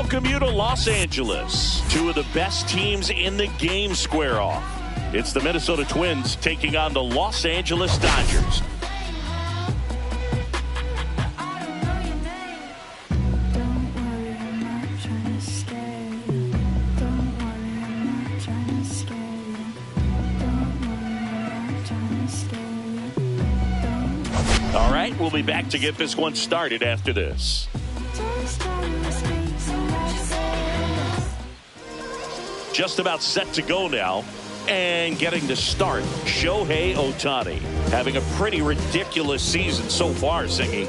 welcome you to Los Angeles. Two of the best teams in the game square off. It's the Minnesota Twins taking on the Los Angeles Dodgers. All right, we'll be back to get this one started after this. Just about set to go now. And getting to start, Shohei Ohtani. Having a pretty ridiculous season so far, Singy.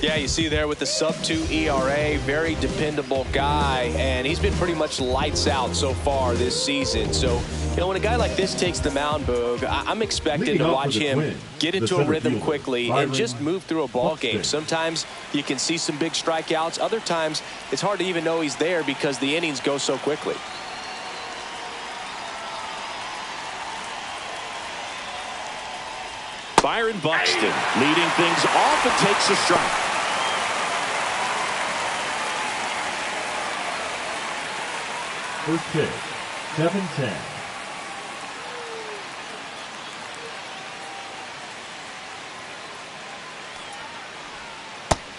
Yeah, you see there with the sub-2 ERA, very dependable guy, and he's been pretty much lights out so far this season. So, you know, when a guy like this takes the mound, Boog, I'm expecting to watch him get into a rhythm quickly and just move through a ball game. Sometimes you can see some big strikeouts. Other times it's hard to even know he's there because the innings go so quickly. Byron Buxton leading things off and takes a strike. First pitch, 7-10.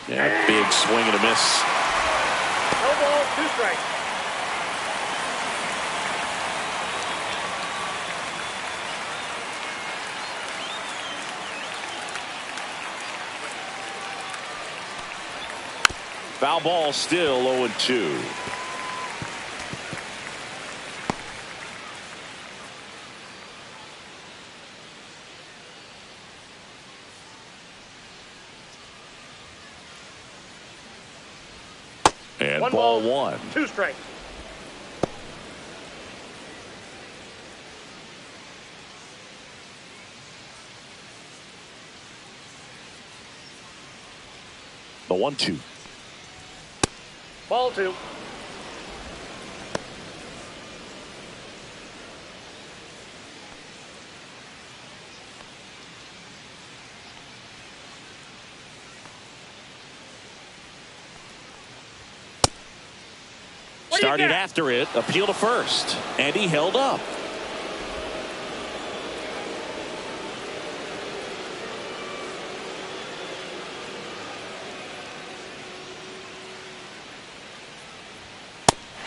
Yeah, big swing and a miss. No ball, 2 strikes. Foul ball, still 0-2. And ball 1. 2 strikes. The 1-2. Ball 2. Started after it, appeal to first, and he held up.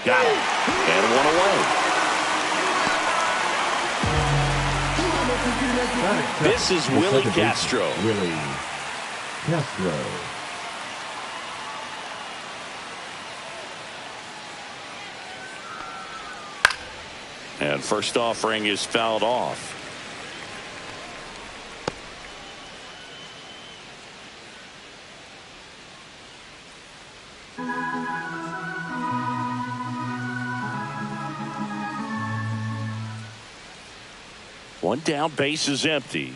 Got it. And 1 away. This is Willie Castro. Willie Castro. And first offering is fouled off. One down, base is empty.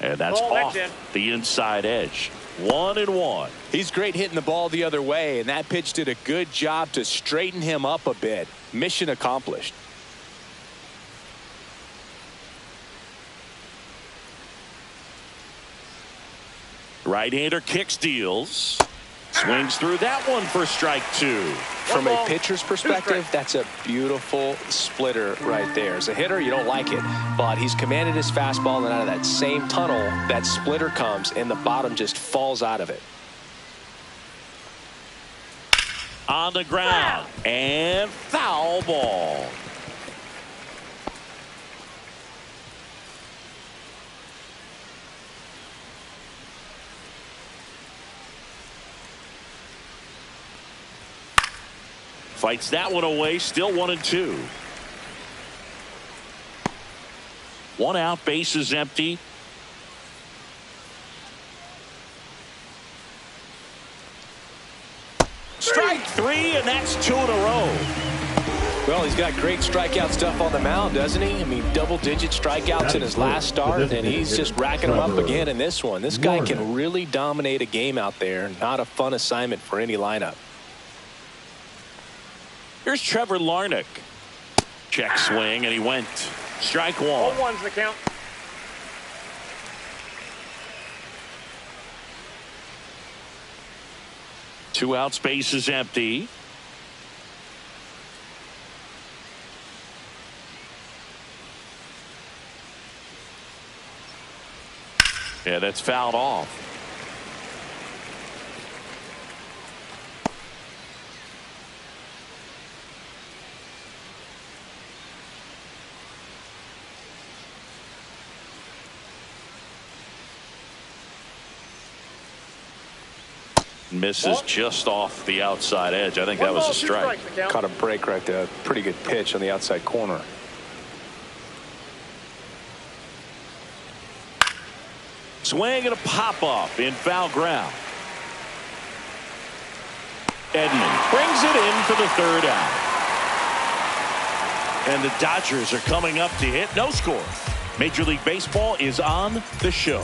And that's off the inside edge. 1-1. He's great hitting the ball the other way, and that pitch did a good job to straighten him up a bit. Mission accomplished. Right-hander kicks, deals. Swings through that one for strike 2. From a pitcher's perspective, that's a beautiful splitter right there. As a hitter, you don't like it, but he's commanded his fastball, and out of that same tunnel, that splitter comes, and the bottom just falls out of it. On the ground, and foul ball. Fights that one away, still 1-2. 1 out, base is empty. Strike 3, and that's 2 in a row. Well, he's got great strikeout stuff on the mound, doesn't he? I mean, double-digit strikeouts in his last start, and he's just racking them up again in this one. This guy can really dominate a game out there. Not a fun assignment for any lineup. Here's Trevor Larnach. Check swing, and he went. Strike 1. 0-1's the count. Two outs, base is empty. Yeah, that's fouled off. Misses just off the outside edge. I think that was a strike. Caught a break right there. Pretty good pitch on the outside corner. Swing and a pop-up in foul ground. Edman brings it in for the third out. And the Dodgers are coming up to hit. No score. Major League Baseball is on the show.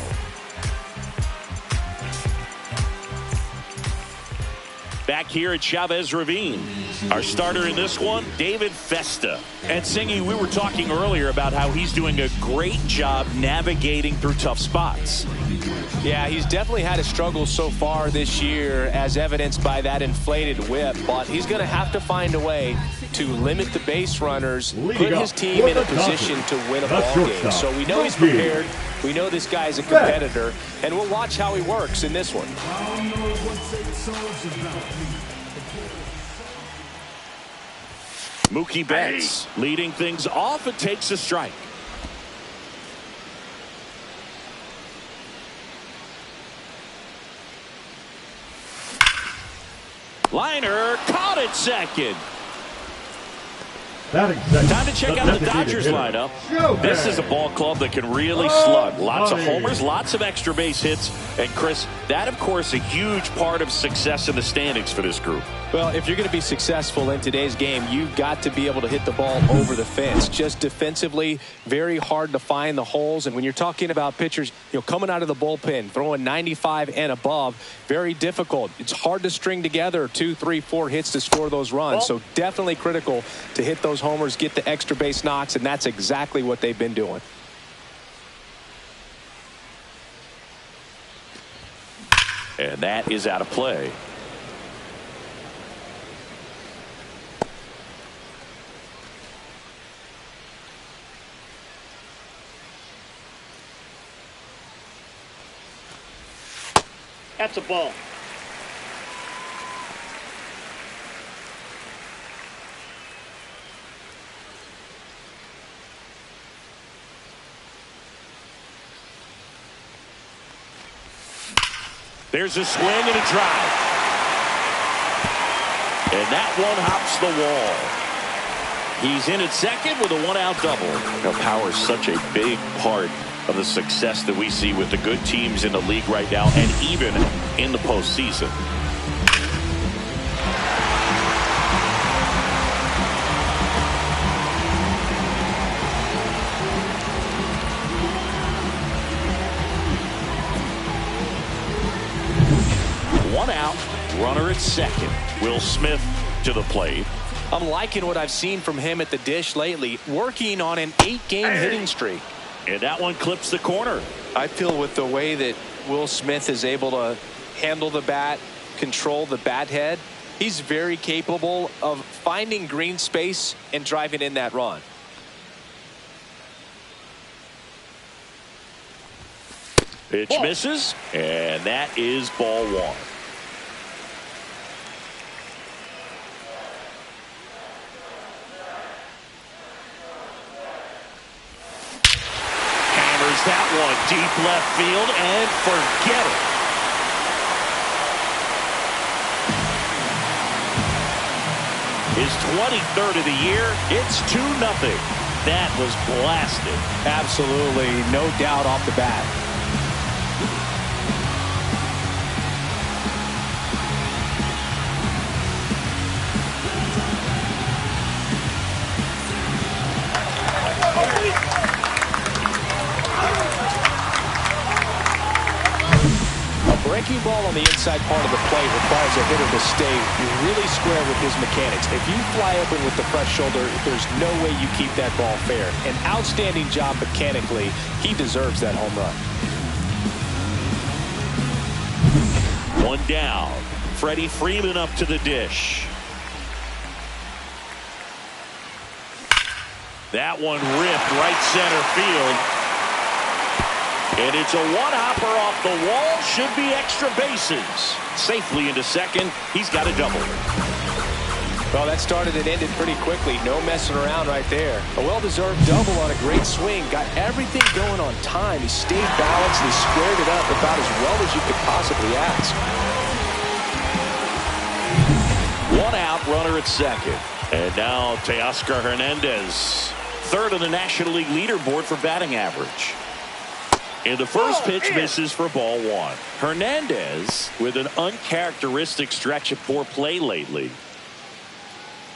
Back here at Chavez Ravine. Our starter in this one, David Festa. And Singy, we were talking earlier about how he's doing a great job navigating through tough spots. Yeah, he's definitely had a struggle so far this year, as evidenced by that inflated whip. But he's going to have to find a way to limit the base runners, put his team in a position to win a ball game. So we know he's prepared. We know this guy's a competitor, and we'll watch how he works in this one. Mookie Betts leading things off and takes a strike. Liner caught it second. Time to check out the Dodgers lineup. This is a ball club that can really slug. Lots of homers, lots of extra base hits. And Chris, that of course a huge part of success in the standings for this group. Well, if you're going to be successful in today's game, you've got to be able to hit the ball over the fence. Just defensively, very hard to find the holes. And when you're talking about pitchers, coming out of the bullpen, throwing 95 and above, very difficult. It's hard to string together 2, 3, 4 hits to score those runs. So definitely critical to hit those homers, get the extra base knocks, and that's exactly what they've been doing. And that is out of play. That's a ball. There's a swing and a drive. And that one hops the wall. He's in at second with a one-out double. Power is such a big part of the success that we see with the good teams in the league right now, and even in the postseason. One out, runner at second. Will Smith to the plate. I'm liking what I've seen from him at the dish lately, working on an 8-game hitting streak. And that one clips the corner. I feel with the way that Will Smith is able to handle the bat, control the bat head, he's very capable of finding green space and driving in that run. Pitch misses, and that is ball one. That one deep left field, and forget it. His 23rd of the year. It's 2-0. That was blasted. Absolutely, no doubt off the bat. Breaking ball on the inside part of the plate requires a hitter to stay really square with his mechanics. If you fly open with the press shoulder, there's no way you keep that ball fair. An outstanding job mechanically. He deserves that home run. One down. Freddie Freeman up to the dish. That one ripped right center field. And it's a one-hopper off the wall. Should be extra bases. Safely into second. He's got a double. Well, that started and ended pretty quickly. No messing around right there. A well-deserved double on a great swing. Got everything going on time. He stayed balanced and he squared it up about as well as you could possibly ask. One out, runner at second. And now Teoscar Hernandez, third on the National League leaderboard for batting average. And the first pitch misses for ball one. Hernandez with an uncharacteristic stretch of poor play lately.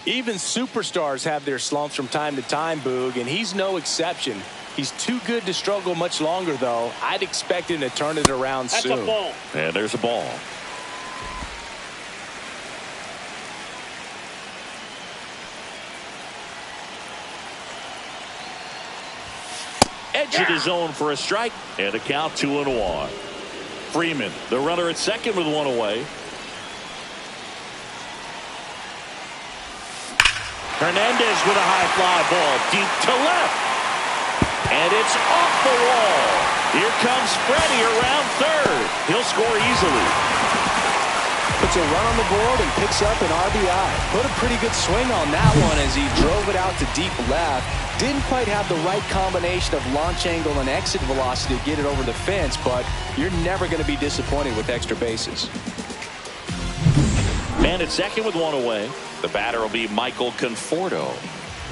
Even superstars have their slumps from time to time, Boog, and he's no exception. He's too good to struggle much longer, though. I'd expect him to turn it around soon. That's a ball. And there's a ball. Edge of the zone for a strike, and a count 2-1. Freeman, the runner at second with one away. Hernandez with a high fly ball deep to left. And it's off the wall. Here comes Freddie around third. He'll score easily. Puts a run on the board and picks up an RBI. Put a pretty good swing on that one as he drove it out to deep left. Didn't quite have the right combination of launch angle and exit velocity to get it over the fence, but you're never going to be disappointed with extra bases. Man at second with one away. The batter will be Michael Conforto.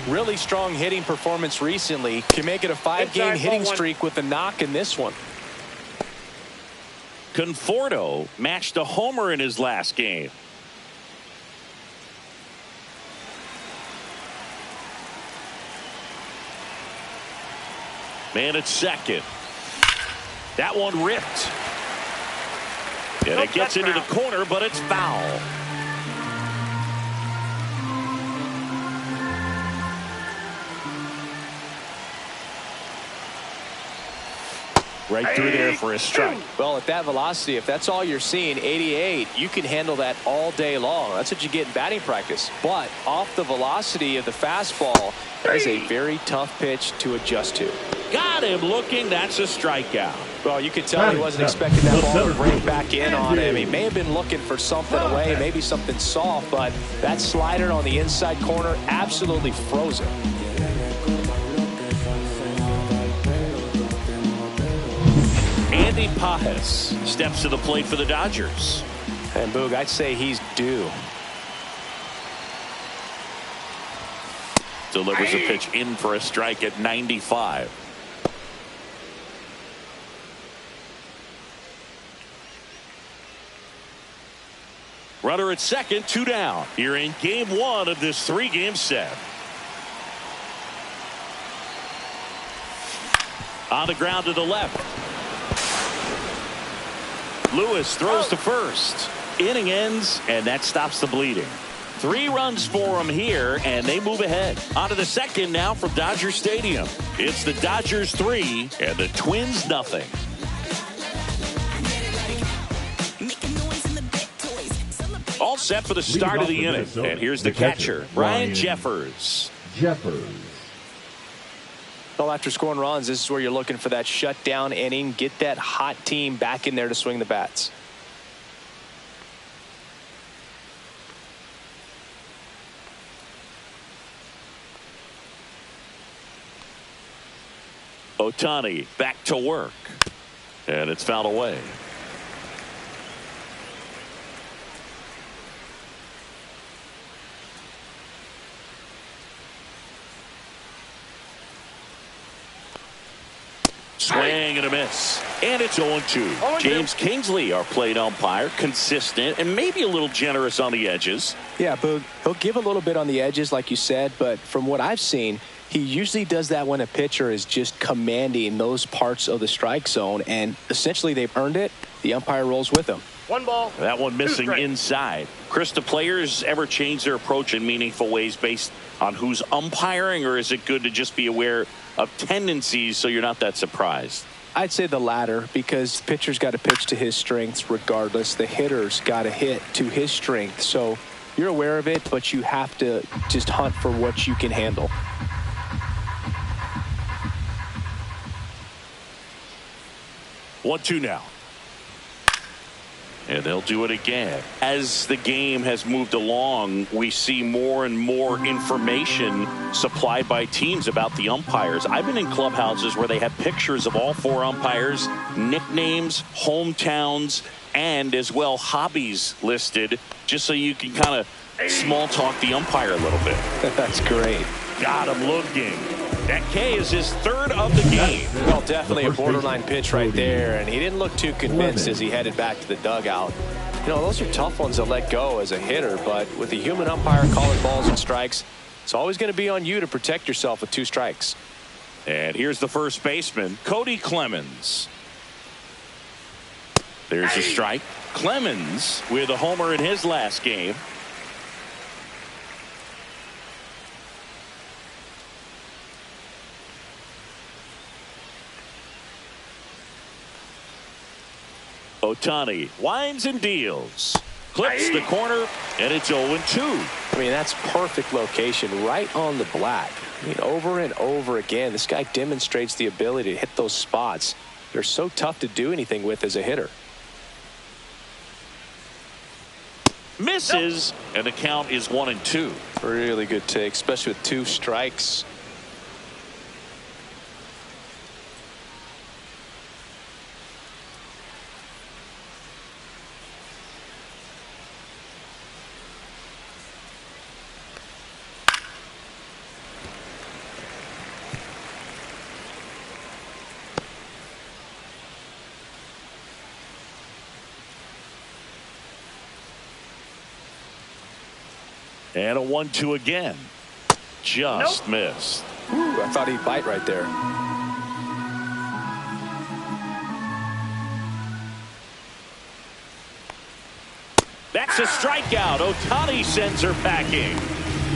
Really strong hitting performance recently. Can make it a 5-game hitting streak with a knock in this one. Conforto matched a homer in his last game. Man at second. That one ripped. And it gets into the corner, but it's foul. Right through there for a strike. Well, at that velocity, if that's all you're seeing, 88, you can handle that all day long. That's what you get in batting practice. But off the velocity of the fastball, that is a very tough pitch to adjust to. Got him looking. That's a strikeout. Well, you could tell he wasn't expecting that ball to break back in on him. He may have been looking for something away, maybe something soft, but that slider on the inside corner absolutely froze him. Andy Pajes steps to the plate for the Dodgers. And Boog, I'd say he's due. Delivers a pitch in for a strike at 95. Runner at second, 2 down. Here in game 1 of this 3-game set. On the ground to the left. Lewis throws to first. Inning ends, and that stops the bleeding. 3 runs for him here, and they move ahead. On to the second now from Dodger Stadium. It's the Dodgers 3 and the Twins nothing. All set for the start of the inning. And here's the catcher, Brian Jeffers. Well, after scoring runs, this is where you're looking for that shutdown inning. Get that hot team back in there to swing the bats. Ohtani back to work. And it's fouled away. Swing and a miss. And it's 0-2. James Kingsley, our plate umpire, consistent and maybe a little generous on the edges. Yeah, Boog, he'll give a little bit on the edges, like you said, but from what I've seen, he usually does that when a pitcher is just commanding those parts of the strike zone, and essentially they've earned it. The umpire rolls with them. 1 ball. That one missing inside. Chris, do players ever change their approach in meaningful ways based on who's umpiring, or is it good to just be aware of tendencies so you're not that surprised? I'd say the latter, because the pitcher's got to pitch to his strengths regardless. The hitter's got to hit to his strength. So you're aware of it, but you have to just hunt for what you can handle. 1-2 now. And they'll do it again. As the game has moved along, we see more and more information supplied by teams about the umpires. I've been in clubhouses where they have pictures of all 4 umpires, nicknames, hometowns, and as well hobbies listed, just so you can kind of small talk the umpire a little bit. That's great. Got him looking. That K is his 3rd of the game. Well, definitely a borderline pitch right there, and he didn't look too convinced as he headed back to the dugout. You know, those are tough ones to let go as a hitter, but with a human umpire calling balls and strikes, it's always going to be on you to protect yourself with 2 strikes. And here's the first baseman, Cody Clemens. There's a strike. Clemens with a homer in his last game. Ohtani winds and deals. Clips the corner, and it's 0-2. I mean, that's perfect location right on the black. I mean, over and over again, this guy demonstrates the ability to hit those spots. They're so tough to do anything with as a hitter. Misses, and the count is 1-2. Really good take, especially with 2 strikes. And a 1-2 again. Just missed. Ooh, I thought he'd bite right there. That's a strikeout. Ohtani sends her packing.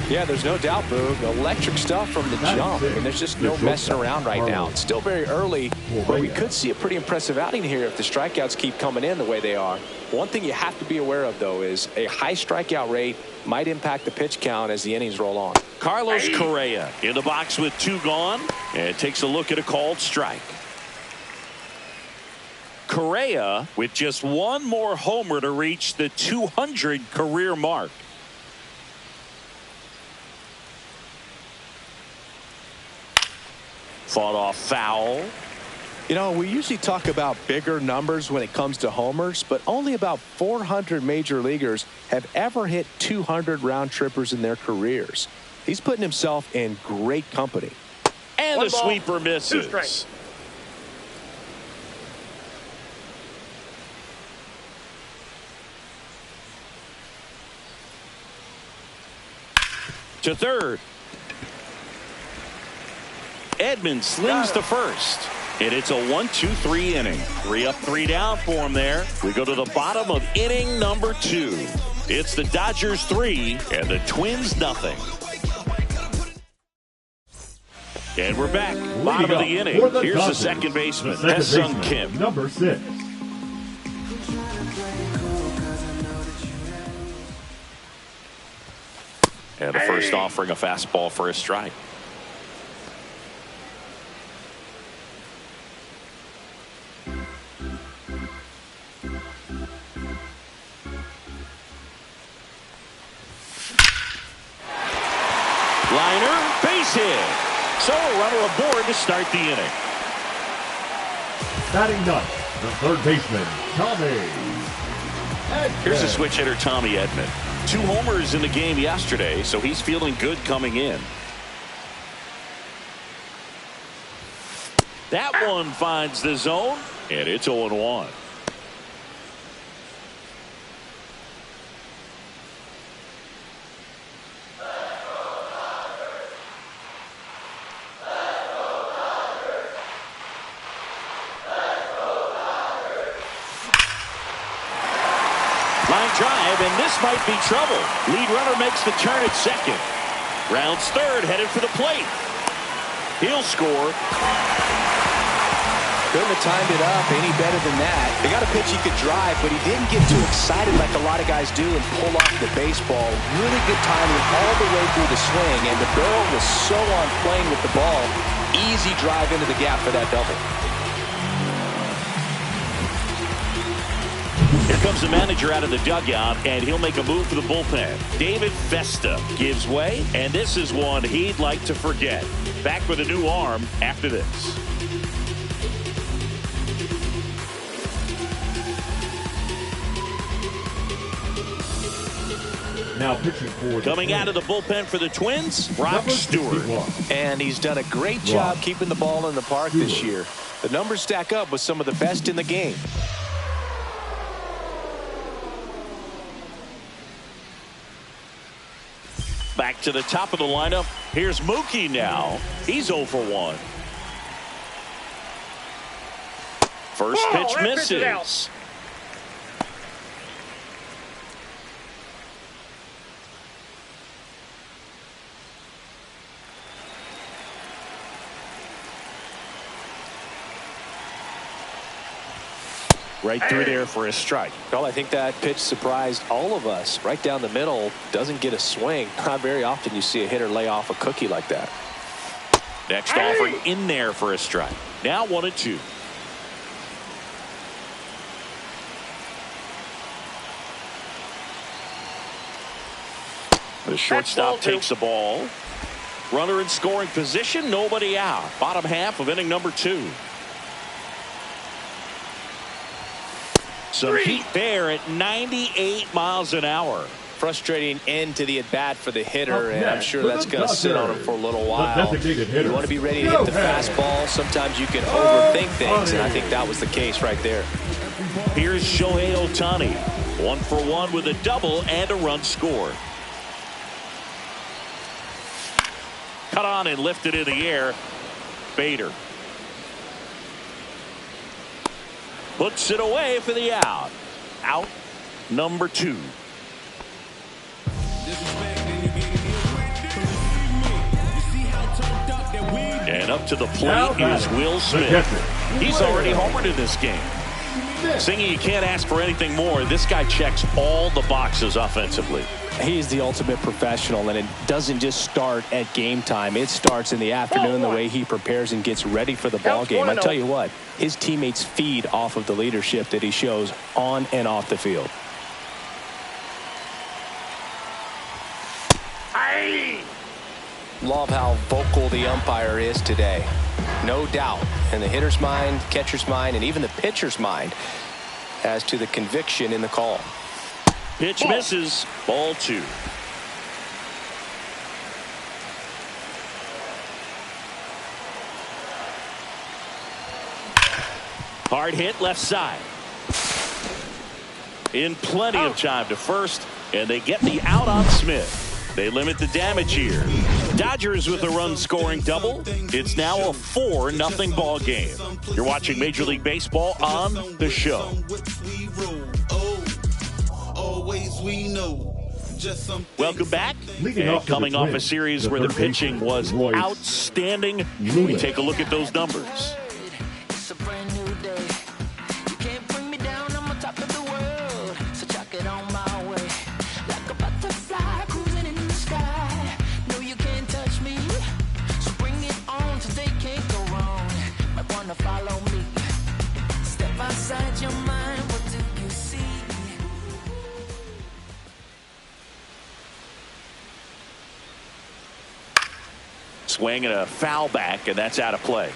Yeah, there's no doubt, Boog. Electric stuff from the jump. I mean, there's just no messing around right now. It's still very early, but we could see a pretty impressive outing here if the strikeouts keep coming in the way they are. One thing you have to be aware of, though, is a high strikeout rate might impact the pitch count as the innings roll on. Carlos Correa in the box with 2 gone, and takes a look at a called strike. Correa with just 1 more homer to reach the 200 career mark. Fought off foul. You know, we usually talk about bigger numbers when it comes to homers, but only about 400 major leaguers have ever hit 200 round trippers in their careers. He's putting himself in great company. And the sweeper misses. To third. Edman slings to first. And it's a 1-2-3 inning. 3 up, 3 down for him there. We go to the bottom of inning number 2. It's the Dodgers 3 and the Twins nothing. And we're back. Bottom of the inning. Here's the second baseman, Ha-Seong Kim. Number 6. And the first offering a fastball for a strike. Liner, base hit. So a runner aboard to start the inning. Batting ninth, the third baseman, Tommy Edman. Here's a switch hitter, Tommy Edman. 2 homers in the game yesterday, so he's feeling good coming in. That one finds the zone, and it's 0-1. Line drive, and this might be trouble. Lead runner makes the turn at second. Rounds third, headed for the plate. He'll score. Couldn't have timed it up any better than that. They got a pitch he could drive, but he didn't get too excited like a lot of guys do and pull off the baseball. Really good timing all the way through the swing, and the barrel was so on plane with the ball. Easy drive into the gap for that double. Here comes the manager out of the dugout, and he'll make a move for the bullpen. David Festa gives way, and this is one he'd like to forget. Back with a new arm after this. Now pitching for coming out of the bullpen for the Twins, Brock Stewart. And he's done a great job keeping the ball in the park this year. The numbers stack up with some of the best in the game. Back to the top of the lineup. Here's Mookie now. He's 0 for 1. First pitch misses. Right through there for a strike. Well, I think that pitch surprised all of us. Right down the middle, doesn't get a swing. Not very often you see a hitter lay off a cookie like that. Next offering in there for a strike. Now 1-2. The shortstop takes the ball. Runner in scoring position, nobody out. Bottom half of inning number 2. Some heat there at 98 miles an hour. Frustrating end to the at-bat for the hitter, and I'm sure that's going to sit on him for a little while. You want to be ready to hit the fastball. Sometimes you can overthink things, and I think that was the case right there. Here's Shohei Ohtani. 1 for 1 with a double and a run scored. Cut on and lifted in the air. Bader. Puts it away for the out. Out number 2. And up to the plate is Will Smith. He's already homered in this game. Singy, you can't ask for anything more. This guy checks all the boxes offensively. He's the ultimate professional, and it doesn't just start at game time. It starts in the afternoon, the way he prepares and gets ready for the ball game. I tell you what, his teammates feed off of the leadership that he shows on and off the field. Love how vocal the umpire is today. No doubt in the hitter's mind, catcher's mind, and even the pitcher's mind as to the conviction in the call. Pitch misses. Ball 2. Hard hit left side. In plenty of time to first, and they get the out on Smith. They limit the damage here. Dodgers with a run-scoring double. It's now a 4-0 ball game. You're watching Major League Baseball on The Show. Welcome back. And coming off a series where the pitching was outstanding, we take a look at those numbers. It's a brand new day. You can't bring me down. I'm on top of the world. So chuck it on my way. Like a butterfly cruising in the sky. No, you can't touch me. So bring it on so they can't go wrong. Might wanna follow me. Step outside your mind. What do you see? Swing and a foul back, and that's out of play.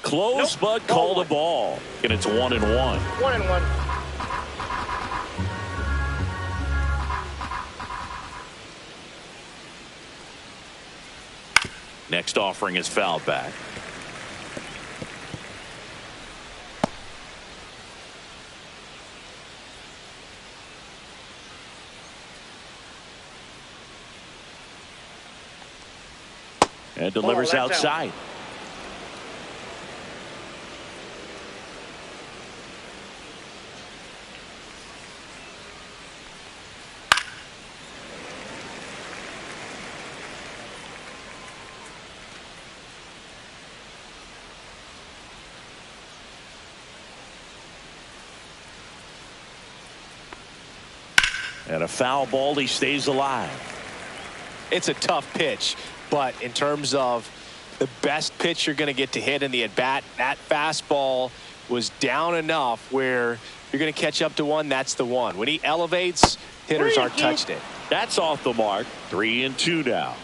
Close, but called a ball. And it's 1-1. 1-1. Next offering is fouled back. And delivers outside. And a foul ball. He stays alive. it's a tough pitch. But in terms of the best pitch you're going to get to hit in the at-bat, that fastball was down enough where you're going to catch up to one. That's the one. When he elevates, hitters aren't touching it. That's off the mark. 3-2 now.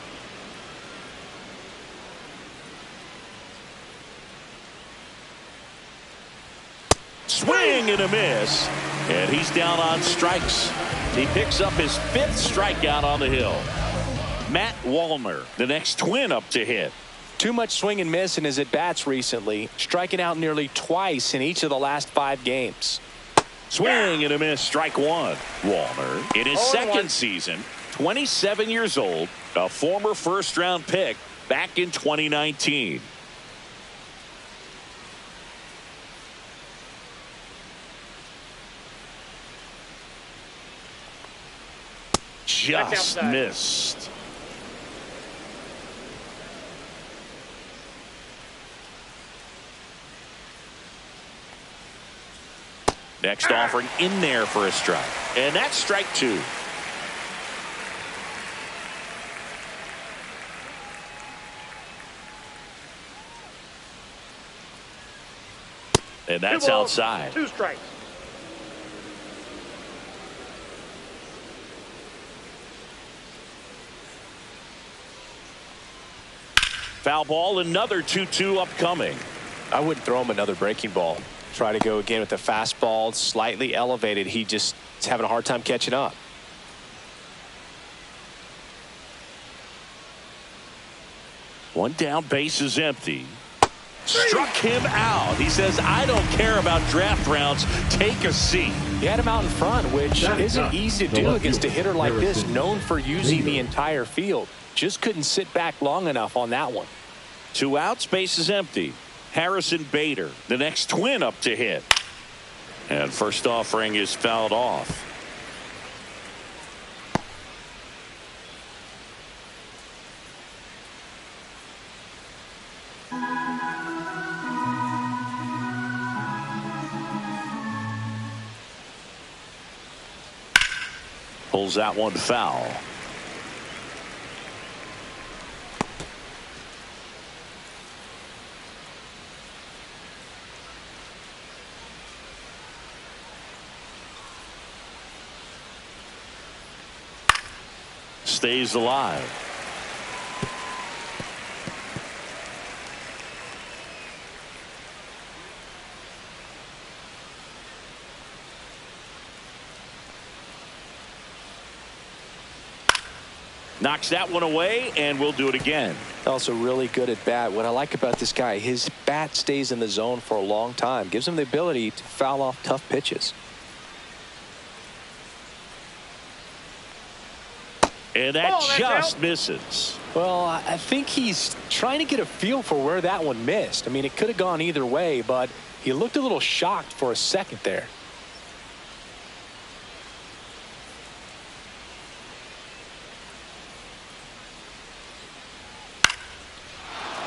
Swing and a miss. And he's down on strikes. He picks up his 5th strikeout on the hill. Matt Wallner, the next Twin up to hit. Too much swing and miss in his at-bats recently, striking out nearly twice in each of the last 5 games. Swing and a miss, strike 1. Wallner, in his second season, 27 years old, a former first-round pick back in 2019. Just missed. Next offering in there for a strike. And that's strike 2. And that's outside. 2 strikes. Foul ball, another 2-2 upcoming. I wouldn't throw him another breaking ball. Try to go again with the fastball, slightly elevated. He just is having a hard time catching up. One down, base is empty. Struck him out. He says, I don't care about draft rounds. Take a seat. He had him out in front, which isn't easy to do against a hitter like this, known for using the entire field. Just couldn't sit back long enough on that one. 2 outs, base is empty. Harrison Bader, the next Twin up to hit. And first offering is fouled off. Pulls that one foul. Stays alive. Knocks that one away, and we'll do it again. Also really good at bat. What I like about this guy, his bat stays in the zone for a long time. Gives him the ability to foul off tough pitches. And that just misses. Well, I think he's trying to get a feel for where that one missed. I mean, it could have gone either way, but he looked a little shocked for a second there.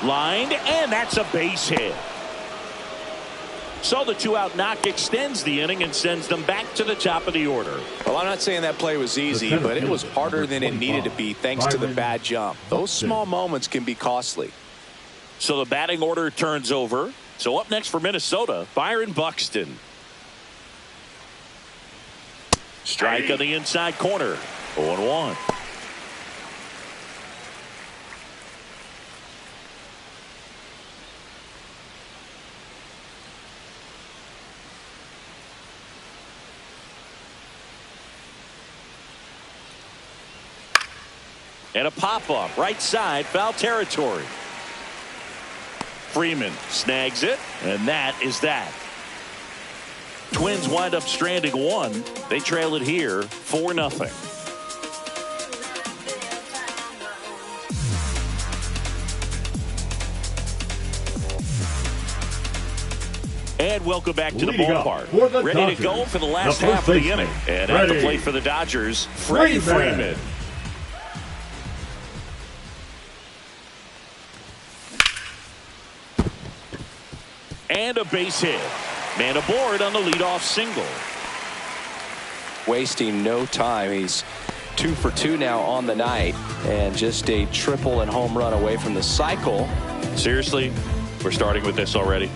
Lined, and that's a base hit. So the 2-out knock extends the inning and sends them back to the top of the order. Well, I'm not saying that play was easy, but it was harder than it needed to be thanks to the bad jump. Those small moments can be costly. So the batting order turns over. So up next for Minnesota, Byron Buxton. Strike on the inside corner. 0-1. And a pop-up, right side, foul territory. Freeman snags it, and that is that. Twins wind up stranding 1. They trail it here 4-0. And welcome back to the ballpark. Ready to go for the last half of the inning. And at the plate for the Dodgers, Freddie Freeman. And a base hit. Man aboard on the leadoff single. Wasting no time. He's 2 for 2 now on the night, and just a triple and home run away from the cycle. Seriously, we're starting with this already.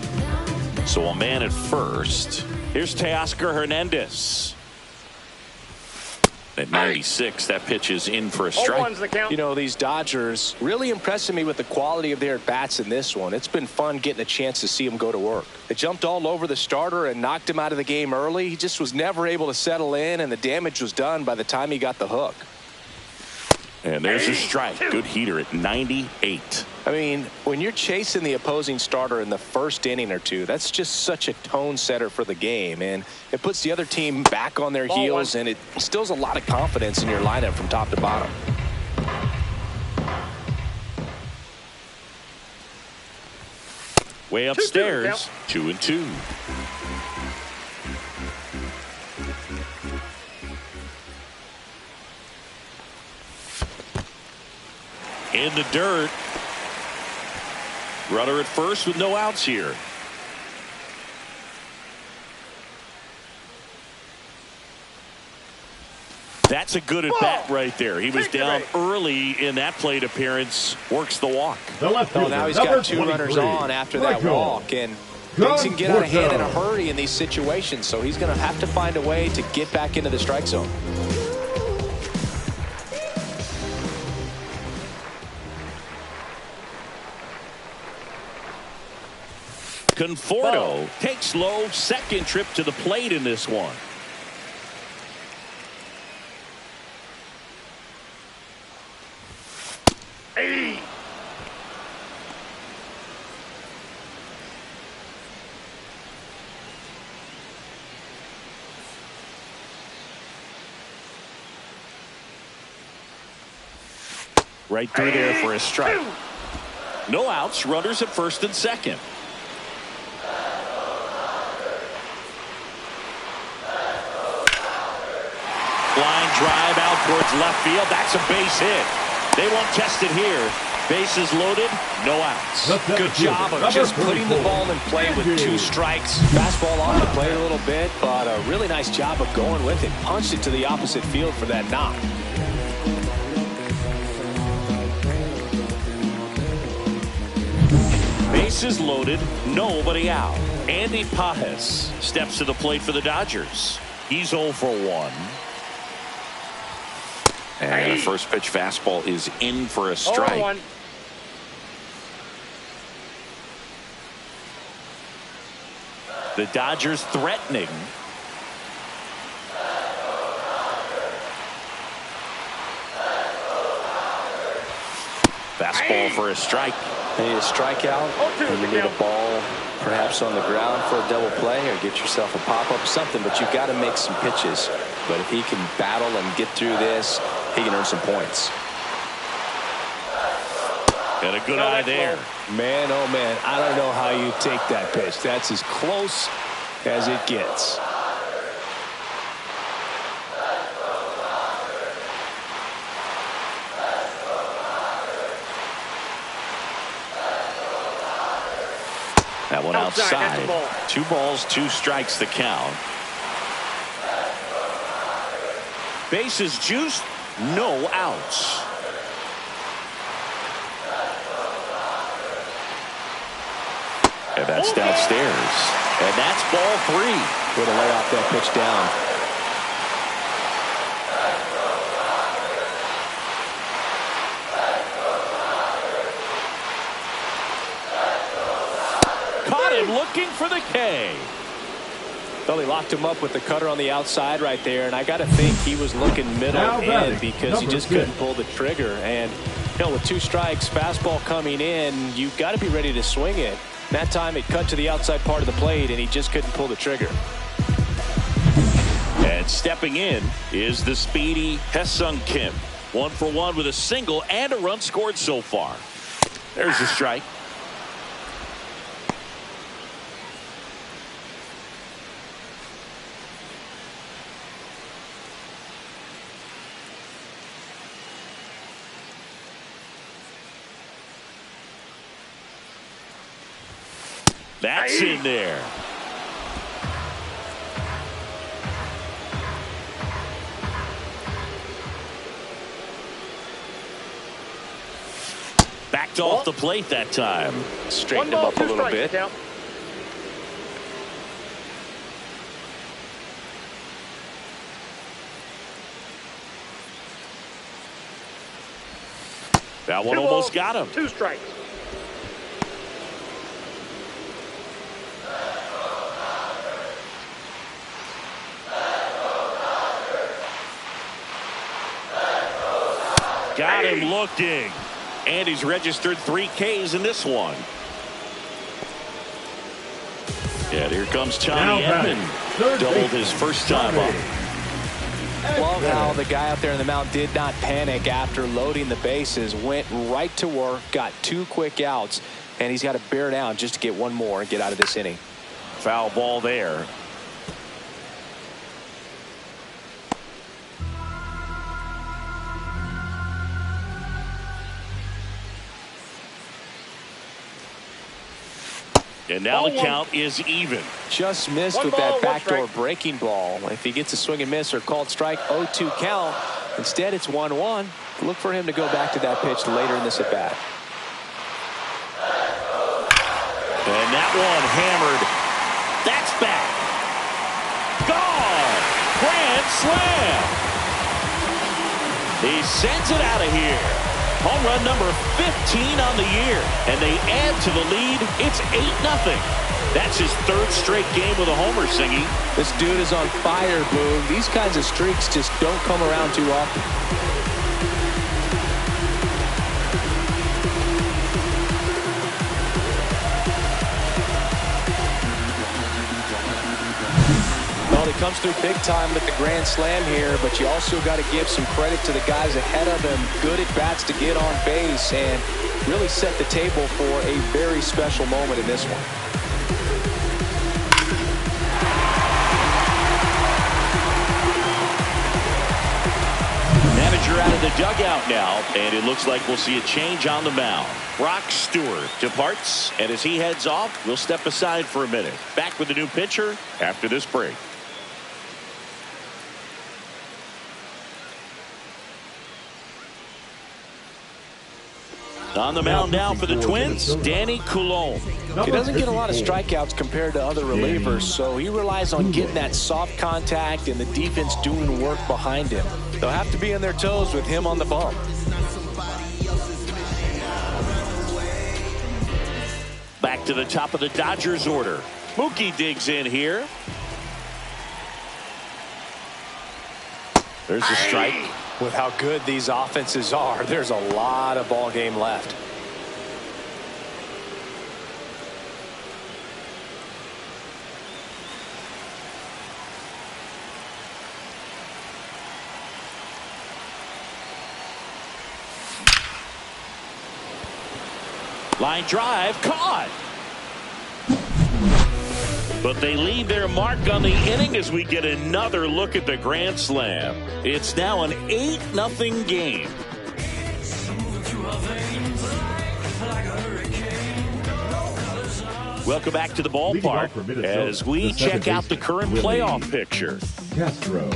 So a man at first. Here's Teoscar Hernandez. At 96, that pitch is in for a strike. You know, these Dodgers really impressing me with the quality of their at-bats in this one. It's been fun getting a chance to see them go to work. They jumped all over the starter and knocked him out of the game early. He just was never able to settle in, and the damage was done by the time he got the hook. And there's a strike. Good heater at 98. I mean, when you're chasing the opposing starter in the first inning or two, that's just such a tone setter for the game, and it puts the other team back on their heels, and it instills a lot of confidence in your lineup from top to bottom. Way upstairs, 2-2. In the dirt. Runner at first with no outs here. That's a good at bat right there. He was down early in that plate appearance. Works the walk. Now he's got 2 runners on after that walk, and things can get out of hand in a hurry in these situations, so he's going to have to find a way to get back into the strike zone. Conforto takes low, second trip to the plate in this one. Right through there for a strike. No outs, runners at first and second. Line drive out towards left field. That's a base hit. They won't test it here. Bases loaded, no outs. Good job of just putting the ball in play with 2 strikes. Fastball off the plate a little bit, but a really nice job of going with it. Punched it to the opposite field for that knock. Bases loaded, nobody out. Andy Pajes steps to the plate for the Dodgers. He's 0 for 1. And the first pitch fastball is in for a strike. The Dodgers threatening. Fastball for a strike. You need a strikeout, and you need a ball perhaps on the ground for a double play, or get yourself a pop-up, something, but you've got to make some pitches. But if he can battle and get through this, he can earn some points. Got a good eye there. Man, oh man, I don't know how you take that pitch. That's as close as it gets. That one outside. 2 balls, 2 strikes the count. Bases juiced, no outs. And that's downstairs. And that's ball 3. Way to lay off that pitch down. Looking for the K. Well, he locked him up with the cutter on the outside right there, and I got to think he was looking middle in because he just couldn't pull the trigger. And you know, with 2 strikes, fastball coming in, you've got to be ready to swing it. That time it cut to the outside part of the plate, and he just couldn't pull the trigger. And stepping in is the speedy Hesung Kim. 1 for 1 with a single and a run scored so far. There's a strike. That's in there. walked off the plate that time. Straightened him up a little bit. That one almost got him. 2 strikes. Got him looking. And he's registered 3 Ks in this one. And here comes Tommy Edman. Doubled his first time up. Love how the guy out there in the mound did not panic after loading the bases. Went right to work, got 2 quick outs, and he's got to bear down just to get one more and get out of this inning. Foul ball there. And now the count is even. Just missed with that backdoor breaking ball. If he gets a swing and miss or called strike, 0-2 count. Instead, it's 1-1. Look for him to go back to that pitch later in this at bat. And that one hammered. That's back. Gone. Grand slam. He sends it out of here. Home run number 15 on the year, and they add to the lead. It's 8-0. That's his 3rd straight game with a homer, Singy. This dude is on fire, Boog. These kinds of streaks just don't come around too often. Well, he comes through big time with the grand slam here, but you also got to give some credit to the guys ahead of him. Good at bats to get on base and really set the table for a very special moment in this one. Manager out of the dugout now, and it looks like we'll see a change on the mound. Brock Stewart departs, and as he heads off, we'll step aside for a minute. Back with the new pitcher after this break. On the mound now for the Twins, Danny Coulombe. He doesn't get a lot of strikeouts compared to other relievers, so he relies on getting that soft contact and the defense doing work behind him. They'll have to be on their toes with him on the bump. Back to the top of the Dodgers order. Mookie digs in here. There's a strike. With how good these offenses are, there's a lot of ball game left. Line drive caught. But they leave their mark on the inning as we get another look at the grand slam. It's now an 8-0 game. Welcome back to the ballpark as we check out the current playoff picture. Castro.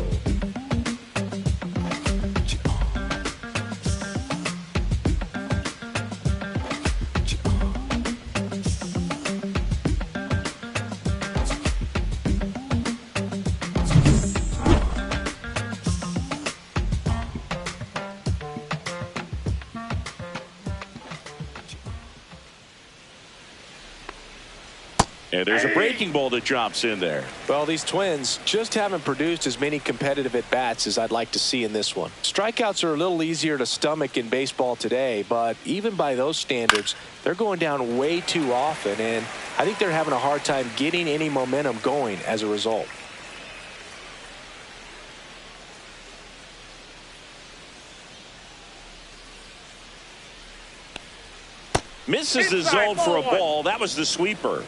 And there's a breaking ball that drops in there. Well, these Twins just haven't produced as many competitive at-bats as I'd like to see in this one. Strikeouts are a little easier to stomach in baseball today, but even by those standards, they're going down way too often, and I think they're having a hard time getting any momentum going as a result. Misses the zone for a ball. That was the sweeper.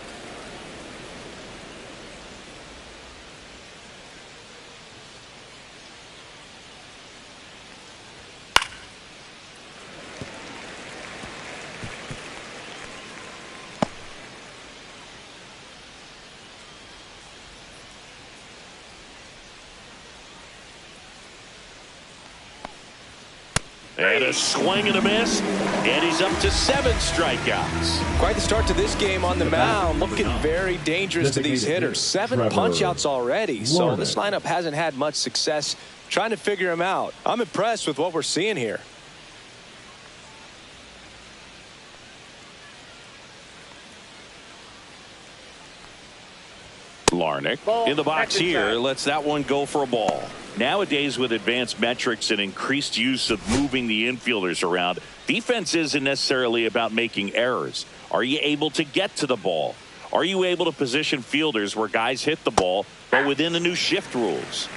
And a swing and a miss. And he's up to 7 strikeouts. Quite the start to this game on the mound. Looking very dangerous to these hitters. 7 punch-outs already. So this lineup hasn't had much success trying to figure him out. I'm impressed with what we're seeing here. Larnach in the box here, lets that one go for a ball. Nowadays, with advanced metrics and increased use of moving the infielders around, defense isn't necessarily about making errors. Are you able to get to the ball? Are you able to position fielders where guys hit the ball, but within the new shift rules?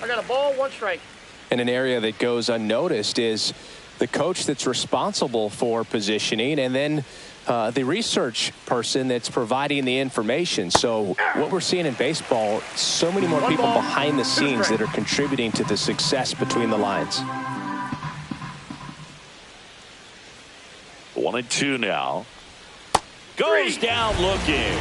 I got a ball, 1 strike. And an area that goes unnoticed is the coach that's responsible for positioning, and then the research person that's providing the information. So what we're seeing in baseball, so many more people behind the scenes that are contributing to the success between the lines. 1-2 now. Goes down looking.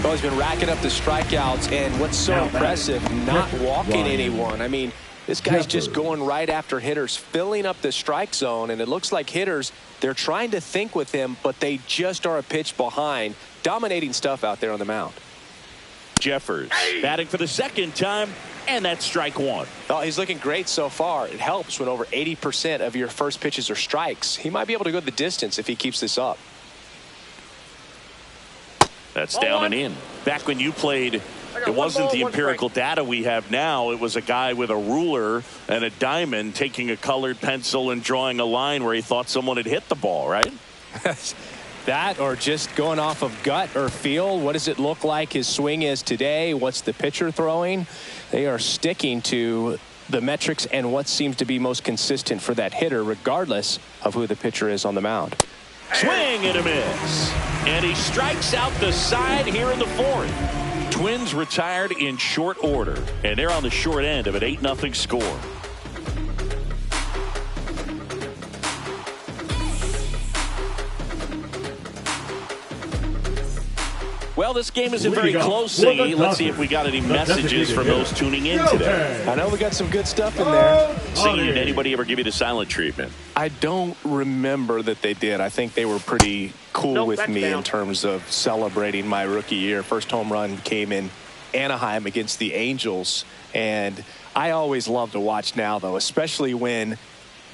Well, he's been racking up the strikeouts, and what's so impressive, not walking anyone. I mean, this guy's just going right after hitters, filling up the strike zone, and it looks like hitters, they're trying to think with him, but they just are a pitch behind. Dominating stuff out there on the mound. Jeffers batting for the 2nd time, and that's strike 1. Oh, he's looking great so far. It helps when over 80% of your first pitches are strikes. He might be able to go the distance if he keeps this up. That's down and in. Back when you played, it wasn't the empirical data we have now. It was a guy with a ruler and a diamond taking a colored pencil and drawing a line where he thought someone had hit the ball, right? That, or just going off of gut or feel. What does it look like his swing is today? What's the pitcher throwing? They are sticking to the metrics and what seems to be most consistent for that hitter, regardless of who the pitcher is on the mound. Swing and a miss. And he strikes out the side here in the 4th. Twins retired in short order, and they're on the short end of an 8-0 score. Well, this game isn't very close, Siggy. Let's see if we got any messages from those tuning in today. I know we got some good stuff in there. Siggy, did anybody ever give you the silent treatment? I don't remember that they did. I think they were pretty cool with me in terms of celebrating my rookie year. First home run came in Anaheim against the Angels, and I always love to watch now, though, especially when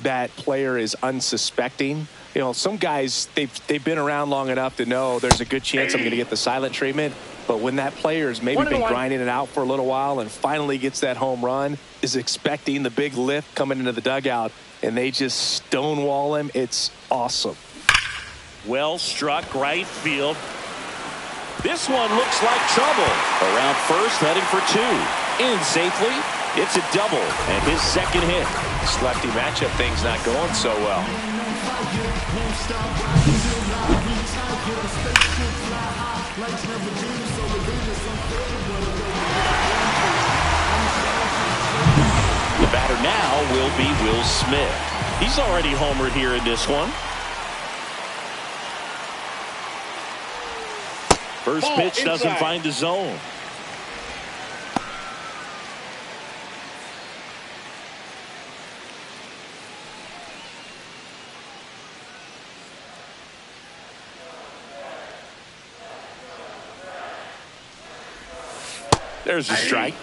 that player is unsuspecting. You know, some guys, they've been around long enough to know there's a good chance I'm going to get the silent treatment. But when that player has maybe been grinding it out for a little while and finally gets that home run, is expecting the big lift coming into the dugout, and they just stonewall him, it's awesome. Well struck right field. This one looks like trouble. Around first, heading for 2. In safely. It's a double and his 2nd hit. This lefty matchup thing's not going so well. The batter now will be Will Smith. He's already homered here in this one. First pitch doesn't find the zone. There's a strike.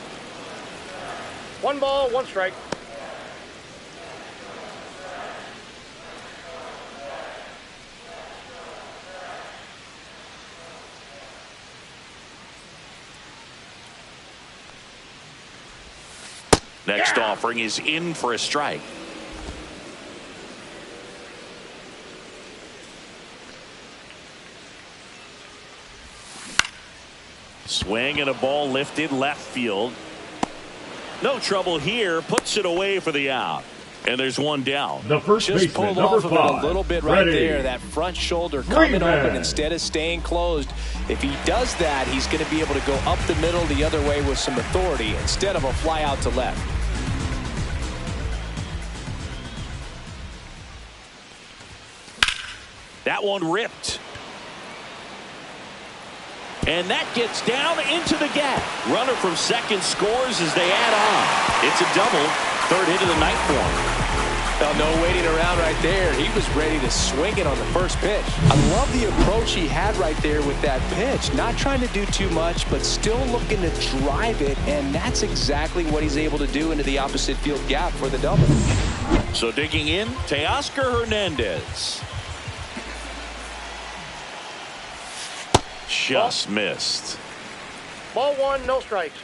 1 ball, 1 strike. Next offering is in for a strike. Swing and a ball lifted left field. No trouble here. Puts it away for the out. And there's one down. The first just baseman, pulled off of it #5. a little bit right there. That front shoulder coming open instead of staying closed. If he does that, he's going to be able to go up the middle the other way with some authority instead of a fly out to left. That one ripped. And that gets down into the gap. Runner from second scores as they add on. It's a double. 3rd hit of the night for him. Well, no waiting around right there. He was ready to swing it on the first pitch. I love the approach he had right there with that pitch. Not trying to do too much, but still looking to drive it, and that's exactly what he's able to do into the opposite field gap for the double. So digging in, Teoscar Hernandez. Just missed. Ball one, no strikes.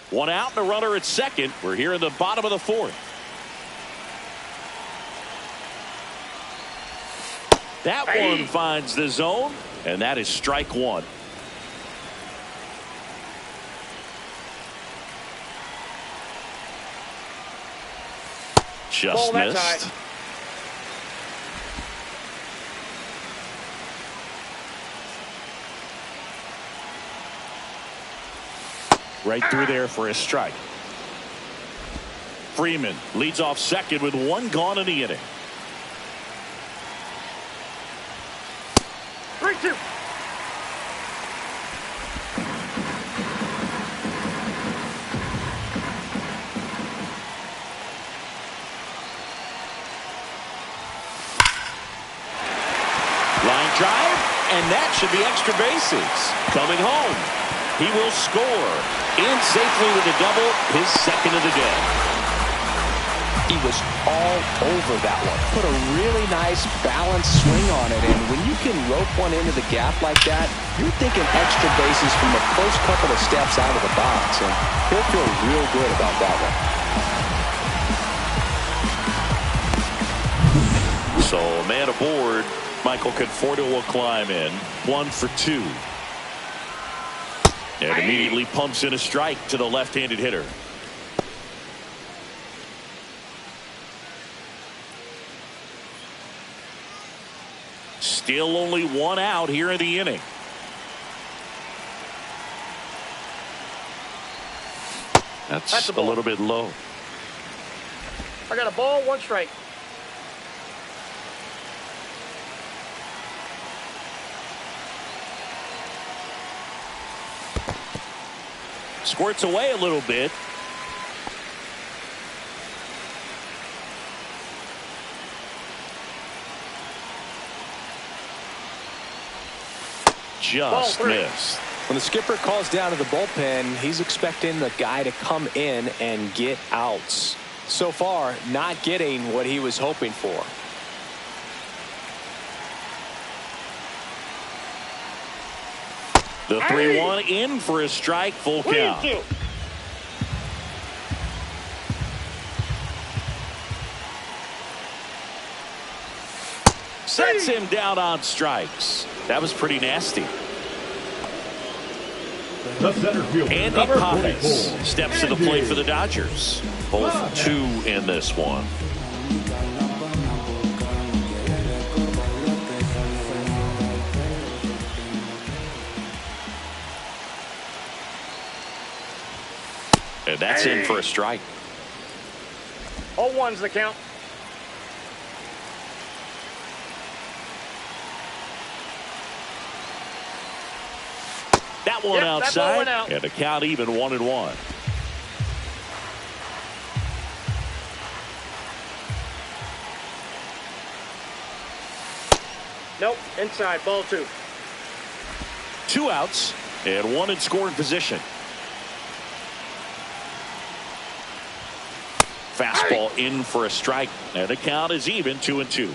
One out and a runner at second. We're here in the bottom of the fourth. That one finds the zone, and that is strike one. Just missed. Right through there for a strike. Freeman leads off second with one gone in the inning. 3-2. Line drive, and that should be extra bases. Coming home, he will score. In safely with a double, his second of the day. He was all over that one. Put a really nice balanced swing on it, and when you can rope one into the gap like that, you're thinking extra bases from the first couple of steps out of the box, and he'll feel real good about that one. So a man aboard. Michael Conforto will climb in. 1 for 2. And immediately pumps in a strike to the left-handed hitter. Still only one out here in the inning. That's a little bit low. I got a ball, one strike. Squirts away a little bit. Just missed. When the skipper calls down to the bullpen, he's expecting the guy to come in and get outs. So far, not getting what he was hoping for. The 3-1 in for a strike, full count. Sets him down on strikes. That was pretty nasty. The center fielder, Andy number Pappas 44, steps to the plate for the Dodgers. Both 2 in this one. And that's in for a strike. 0-1's the count. That one outside. That went out. And the count even 1-1. Nope, inside, ball 2. 2 outs and 1 in scoring position. Fastball in for a strike, and the count is even 2-2.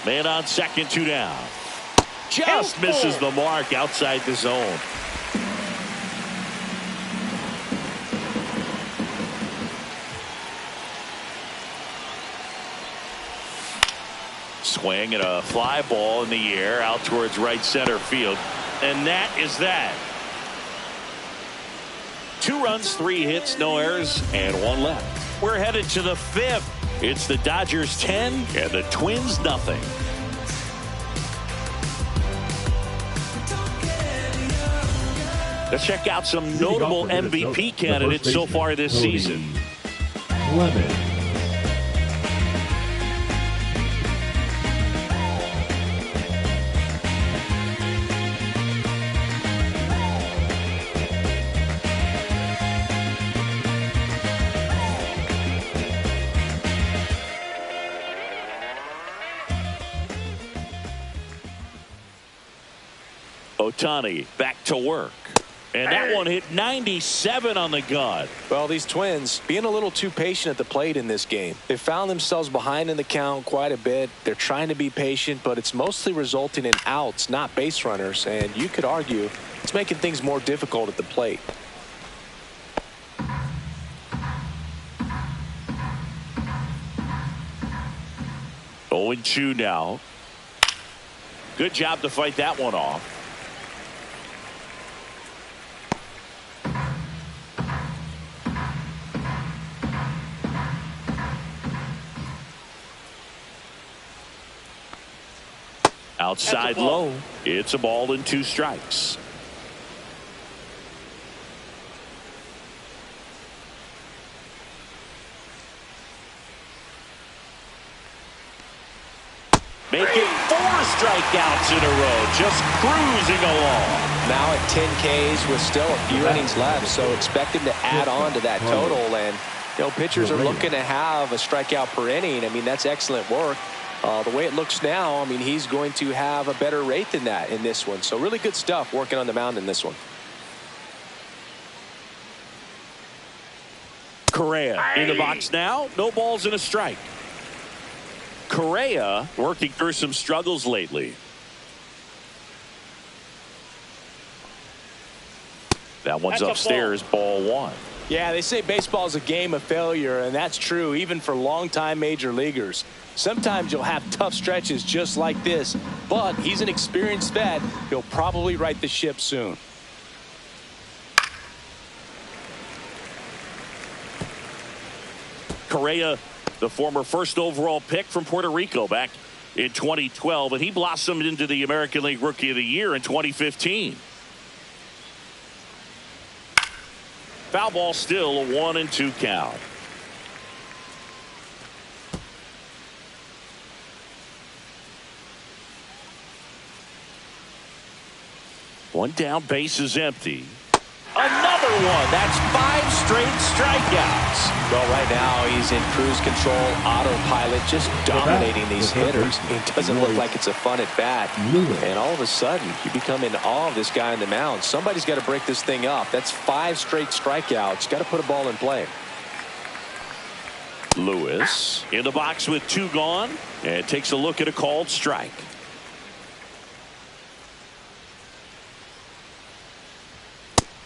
Man on second, 2 down. Just misses the mark outside the zone. Swing and a fly ball in the air out towards right center field. And that is that. 2 runs, 3 hits, no errors, and 1 left. We're headed to the 5th. It's the Dodgers 10 and the Twins nothing. Let's check out some notable MVP candidates so far this season. Lemon. Ohtani back to work. And that one hit 97 on the gun. Well, these Twins being a little too patient at the plate in this game. They found themselves behind in the count quite a bit. They're trying to be patient, but it's mostly resulting in outs, not base runners. And you could argue it's making things more difficult at the plate. 0-2 now. Good job to fight that one off. Outside low. It's a ball and 2 strikes. Make it 4 strikeouts in a row. Just cruising along. Now at 10 Ks with still a few innings left, so expect him to add on to that total. And, pitchers are looking to have a strikeout per inning. I mean, that's excellent work. The way it looks now, I mean, he's going to have a better rate than that in this one. So really good stuff working on the mound in this one. Correa in the box now. No balls and a strike. Correa working through some struggles lately. That one's upstairs, ball 1. Yeah, they say baseball is a game of failure, and that's true even for longtime major leaguers. Sometimes you'll have tough stretches just like this, but he's an experienced vet. He'll probably right the ship soon. Correa, the former first overall pick from Puerto Rico back in 2012, and he blossomed into the American League Rookie of the Year in 2015. Foul ball, still a 1-2 count. One down, base is empty. Another one. That's 5 straight strikeouts. Well, right now he's in cruise control, autopilot, just dominating these hitters. It doesn't look like it's a fun at bat. And all of a sudden, you become in awe of this guy on the mound. Somebody's got to break this thing up. That's 5 straight strikeouts. Got to put a ball in play. Lewis in the box with 2 gone, and takes a look at a called strike.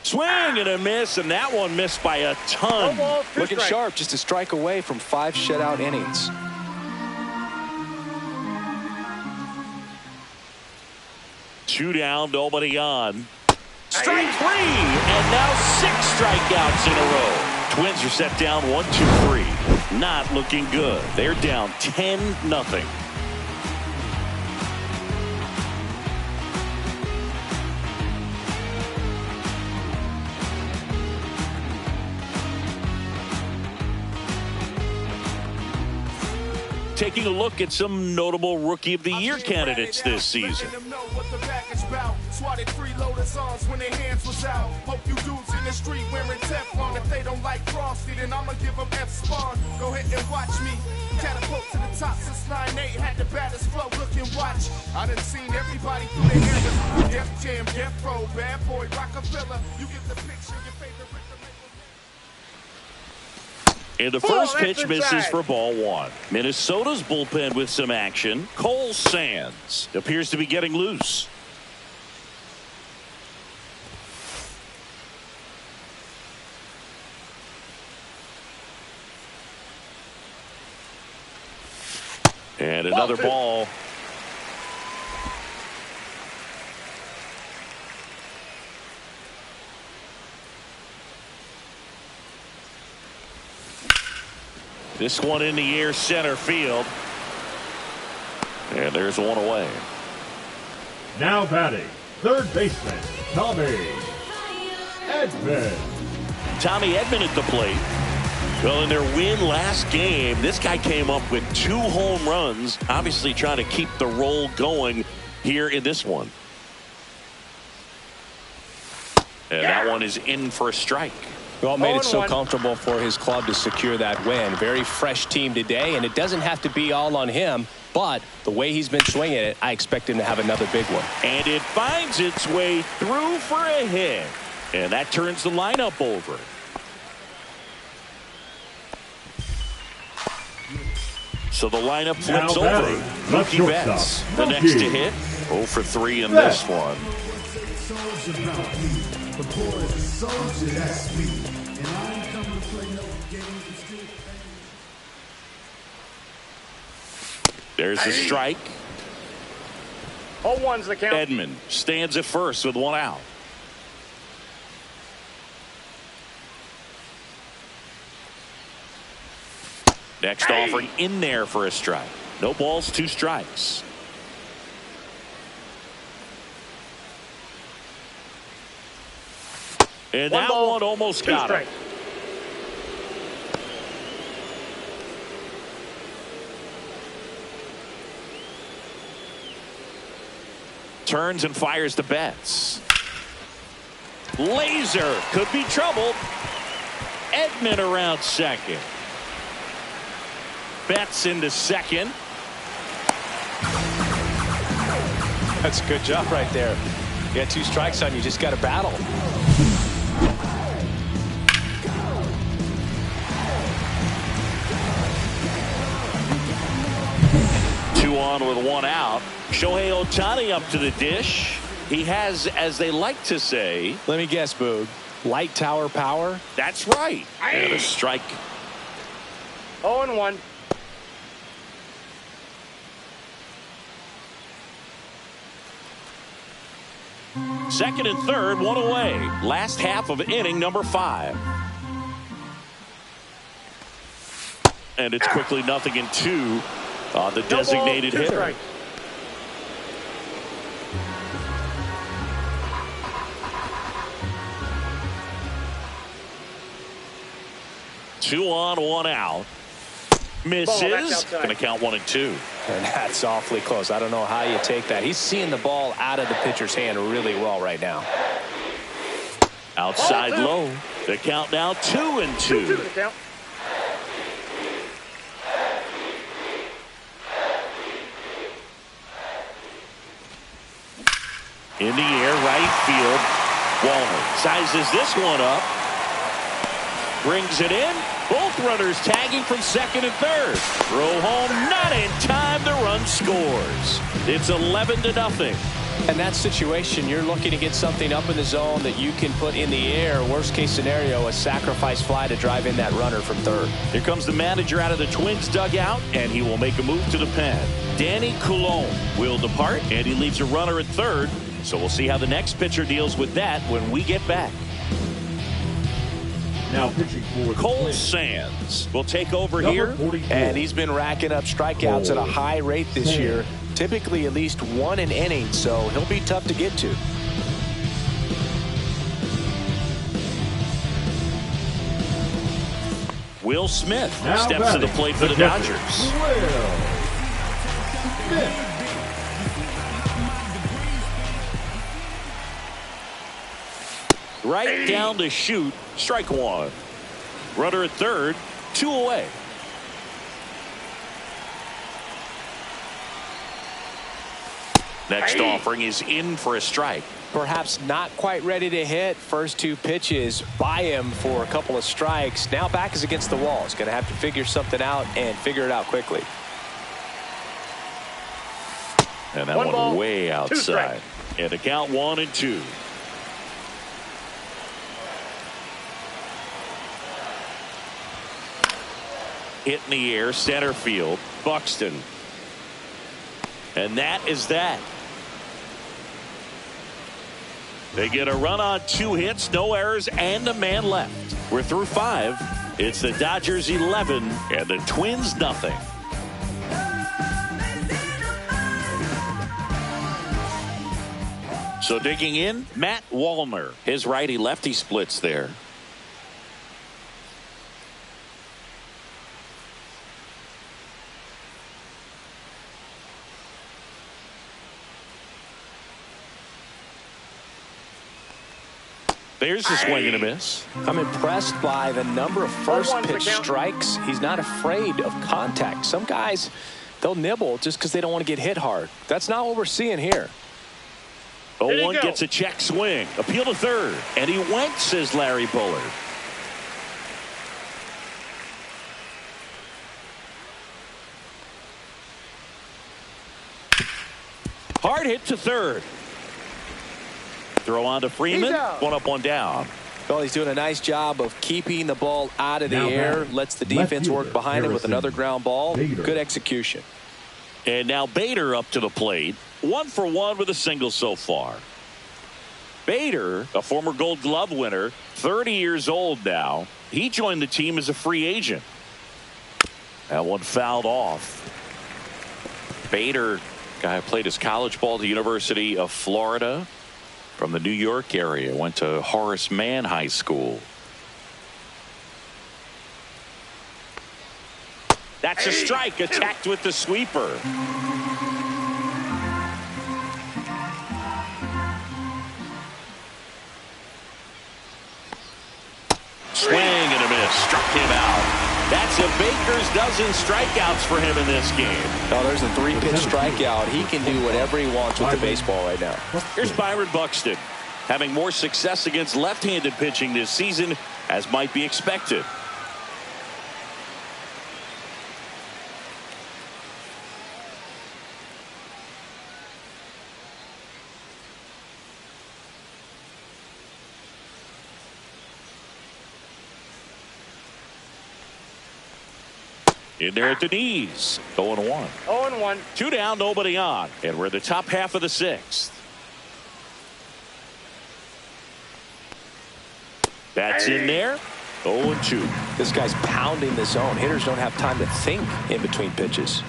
Swing and a miss, and that one missed by a ton. Looking sharp, just a strike away from 5 shutout innings. Two down, nobody on. Strike 3, and now 6 strikeouts in a row. Twins are set down 1-2-3. Not looking good. They're down 10-0. Taking a look at some notable Rookie of the Year candidates this season. Swatted freeloaders arms when their hands was out. Hope you dudes in the street wearing Teflon. If they don't like Frosty, then I'ma give them F-Spawn. Go ahead and watch me catapult to the top since 9-8. Had the baddest flow, look and watch. I done seen everybody through their eras. Def Jam, Death Row, Bad Boy, Rockefeller. You get the picture, your favorite And the first pitch misses for ball 1. Minnesota's bullpen with some action. Cole Sands appears to be getting loose. And another ball. This one in the air, center field. And there's one away. Now batting, third baseman, Tommy Edman. Tommy Edman at the plate. Well, in their win last game, this guy came up with 2 home runs, obviously trying to keep the roll going here in this one. And that one is in for a strike. Well, it made it so 0-1. comfortable for his club to secure that win. Very fresh team today, and it doesn't have to be all on him, but the way he's been swinging it, I expect him to have another big one. And it finds its way through for a hit. And that turns the lineup over. So the lineup flips over. Mookie Betts, the next to hit. 0 for 3 in this one. There's the strike. 0-1's the count. Edman stands at first with one out. Next offering in there for a strike. No balls, 2 strikes. And that one almost got him. Turns and fires the Betts. Laser could be trouble. Edman around second. Betts into second. That's a good job right there. You got 2 strikes on you, just got to battle. 2 on with 1 out. Shohei Ohtani up to the dish. He has, as they like to say, let me guess, Boog, light tower power. That's right. And a strike. 0-1. Second and third, 1 away. Last half of inning number 5. And it's quickly 0-2 on the designated hitter. Strike. Two on, 1 out. Misses. Going to count 1 and 2. And that's awfully close. I don't know how you take that. He's seeing the ball out of the pitcher's hand really well right now. Outside low. The count now 2 and 2. 2-2 the count. In the air, right field. Walner sizes this one up. Brings it in. Both runners tagging from second and third. Throw home, not in time. The run scores. It's 11-0. In that situation, you're looking to get something up in the zone that you can put in the air. Worst case scenario, a sacrifice fly to drive in that runner from third. Here comes the manager out of the Twins dugout, and he will make a move to the pen. Danny Coulombe will depart, and he leaves a runner at third. So we'll see how the next pitcher deals with that when we get back. Now pitching for Cole Sands will take over here. 44. And he's been racking up strikeouts at a high rate this year. Typically at least 1 an inning, so he'll be tough to get to. Will Smith Now steps to the plate for the catcher, Dodgers. Will Smith. Right down to shoot. Strike 1. Runner at third. 2 away. Next offering is in for a strike. Perhaps not quite ready to hit. First 2 pitches by him for a couple of strikes. Now back is against the wall. He's going to have to figure something out and figure it out quickly. And that one way outside. And the count 1 and 2. Hit in the air, center field. Buxton. And that is that. They get a run on 2 hits, no errors, and a man left. We're through 5. It's the Dodgers 11 and the Twins nothing. So digging in, Matt Wallner. His righty-lefty splits there. There's a swing and a miss. I'm impressed by the number of first 0-1 pitch for count. strikes. He's not afraid of contact. Some guys, they'll nibble just because they don't want to get hit hard. That's not what we're seeing here. 0-1 gets a check swing. Appeal to third. And he went, says Larry Bullard. Hard hit to third. Throw on to Freeman. One up, one down. Well, he's doing a nice job of keeping the ball out of the Now air. back. Lets the Left defense work fielder, behind him with Harrison another ground ball. Bader. Good execution. And now Bader up to the plate. 1 for 1 with a single so far. Bader, a former Gold Glove winner, 30 years old now. He joined the team as a free agent. That one fouled off. Bader, guy who played his college ball at the University of Florida. From the New York area, went to Horace Mann High School. That's a strike, attacked with the sweeper. Swing and a miss, struck him out. That's a Baker's dozen strikeouts for him in this game. Oh, there's a 3-pitch strikeout. He can do whatever he wants with the baseball right now. Here's Byron Buxton, having more success against left-handed pitching this season, as might be expected. In there at the knees. 0-1. 0-1. 2 down, nobody on. And we're in the top half of the 6th. That's in there. 0-2. This guy's pounding the zone. Hitters don't have time to think in between pitches.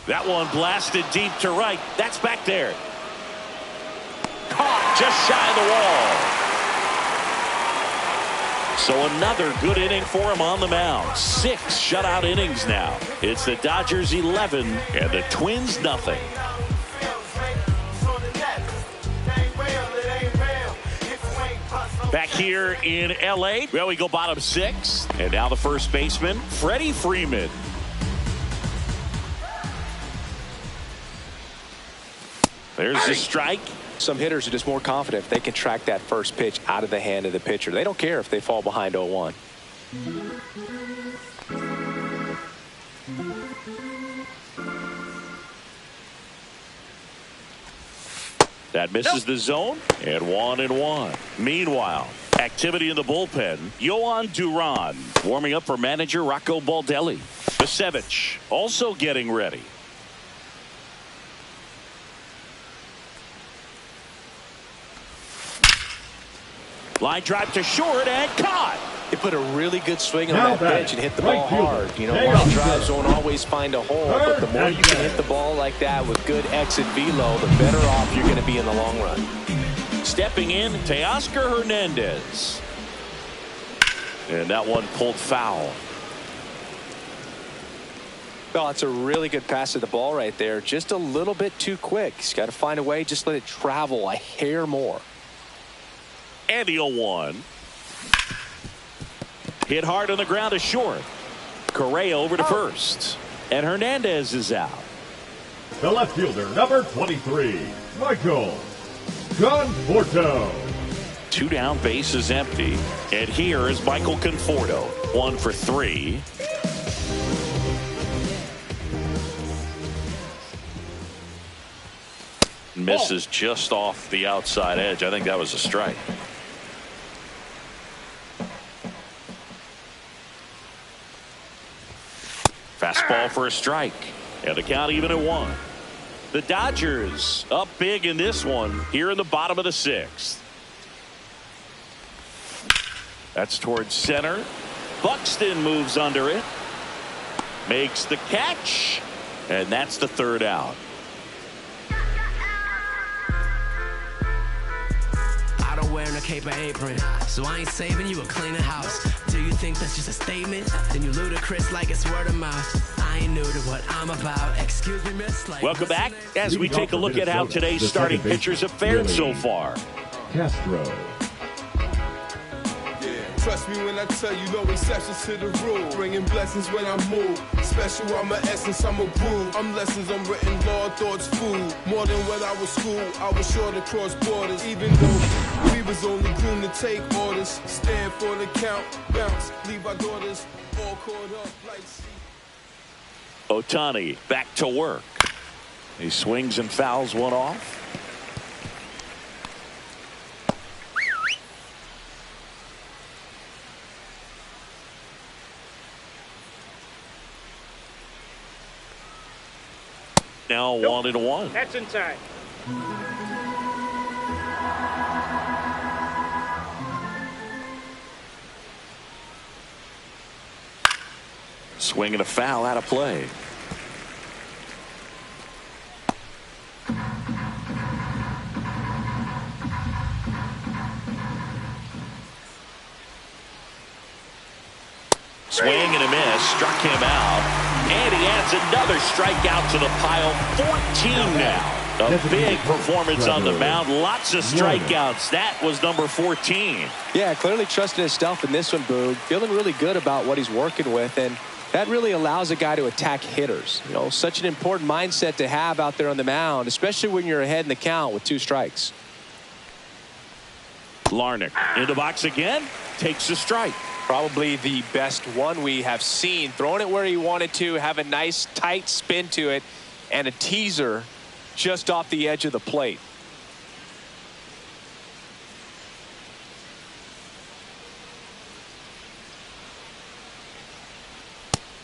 That one blasted deep to right. That's back there. Caught just shy of the wall. So another good inning for him on the mound. 6 shutout innings now. It's the Dodgers 11 and the Twins nothing. Back here in L.A. Well, we go bottom 6. And now the first baseman, Freddie Freeman. There's the strike. Some hitters are just more confident if they can track that first pitch out of the hand of the pitcher. They don't care if they fall behind 0-1. That misses the zone, and 1-1. Meanwhile, activity in the bullpen. Yohan Duran warming up for manager Rocco Baldelli. Basevich also getting ready. Line drive to short and caught. He put a really good swing on Now that pitch and hit the ball fielder, hard. You know, Taylor. line drives don't always find a hole, but the more you can hit the ball like that with good exit velo, the better off you're going to be in the long run. Stepping in, Teoscar Hernandez. And that one pulled foul. Well, it's a really good pass to the ball right there. Just a little bit too quick. He's got to find a way. Just let it travel a hair more. And the 0-1. Hit hard on the ground to short. Correa over to first. And Hernandez is out. The left fielder, number 23, Michael Conforto. 2 down, base is empty. And here is Michael Conforto. 1 for 3. Misses just off the outside edge. I think that was a strike. Fastball for a strike. And the count even at 1. The Dodgers up big in this one here in the bottom of the 6th. That's towards center. Buxton moves under it. Makes the catch. And that's the 3rd out. I don't wear a cape or apron. So I ain't saving you a cleaner house. Do you think that's just a statement? Then you ludicrous like it's word of mouth. I ain't new to what I'm about. Excuse me, miss. Like, welcome back as we take a look at how today's starting pitchers have fared so far. Castro. Trust me when I tell you, no exceptions to the rule. Bringing blessings when I move. Special, I'm an essence, I'm a groove. I'm lessons, I'm written law, thoughts, food. More than when I was school, I was sure to cross borders. Even though we was only groomed to take orders. Stand for the count, bounce, leave our daughters all caught up like sea. Ohtani back to work. He swings and fouls one off. Now 1-1. That's inside. Swing and a foul out of play. Swing and a miss, struck him out. And he adds another strikeout to the pile. 14 now. A big performance on the mound. Lots of strikeouts. That was number 14. Yeah, clearly trusting himself in this one, Boog. Feeling really good about what he's working with. And that really allows a guy to attack hitters. You know, such an important mindset to have out there on the mound, especially when you're ahead in the count with 2 strikes. Larnach in the box again. Takes a strike. Probably the best one we have seen. Throwing it where he wanted to, have a nice tight spin to it, and a teaser just off the edge of the plate.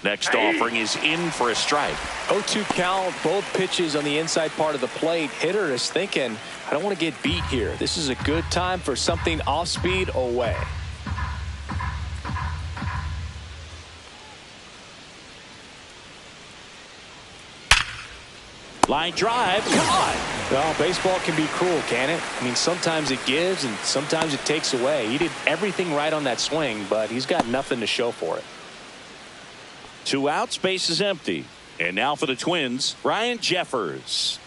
Next offering is in for a strike. 0-2 count, both pitches on the inside part of the plate. Hitter is thinking, I don't want to get beat here. This is a good time for something off speed away. Line drive, caught. Well, baseball can be cruel, can it? I mean, sometimes it gives and sometimes it takes away. He did everything right on that swing, but he's got nothing to show for it. 2 outs, base is empty. And now for the Twins, Ryan Jeffers.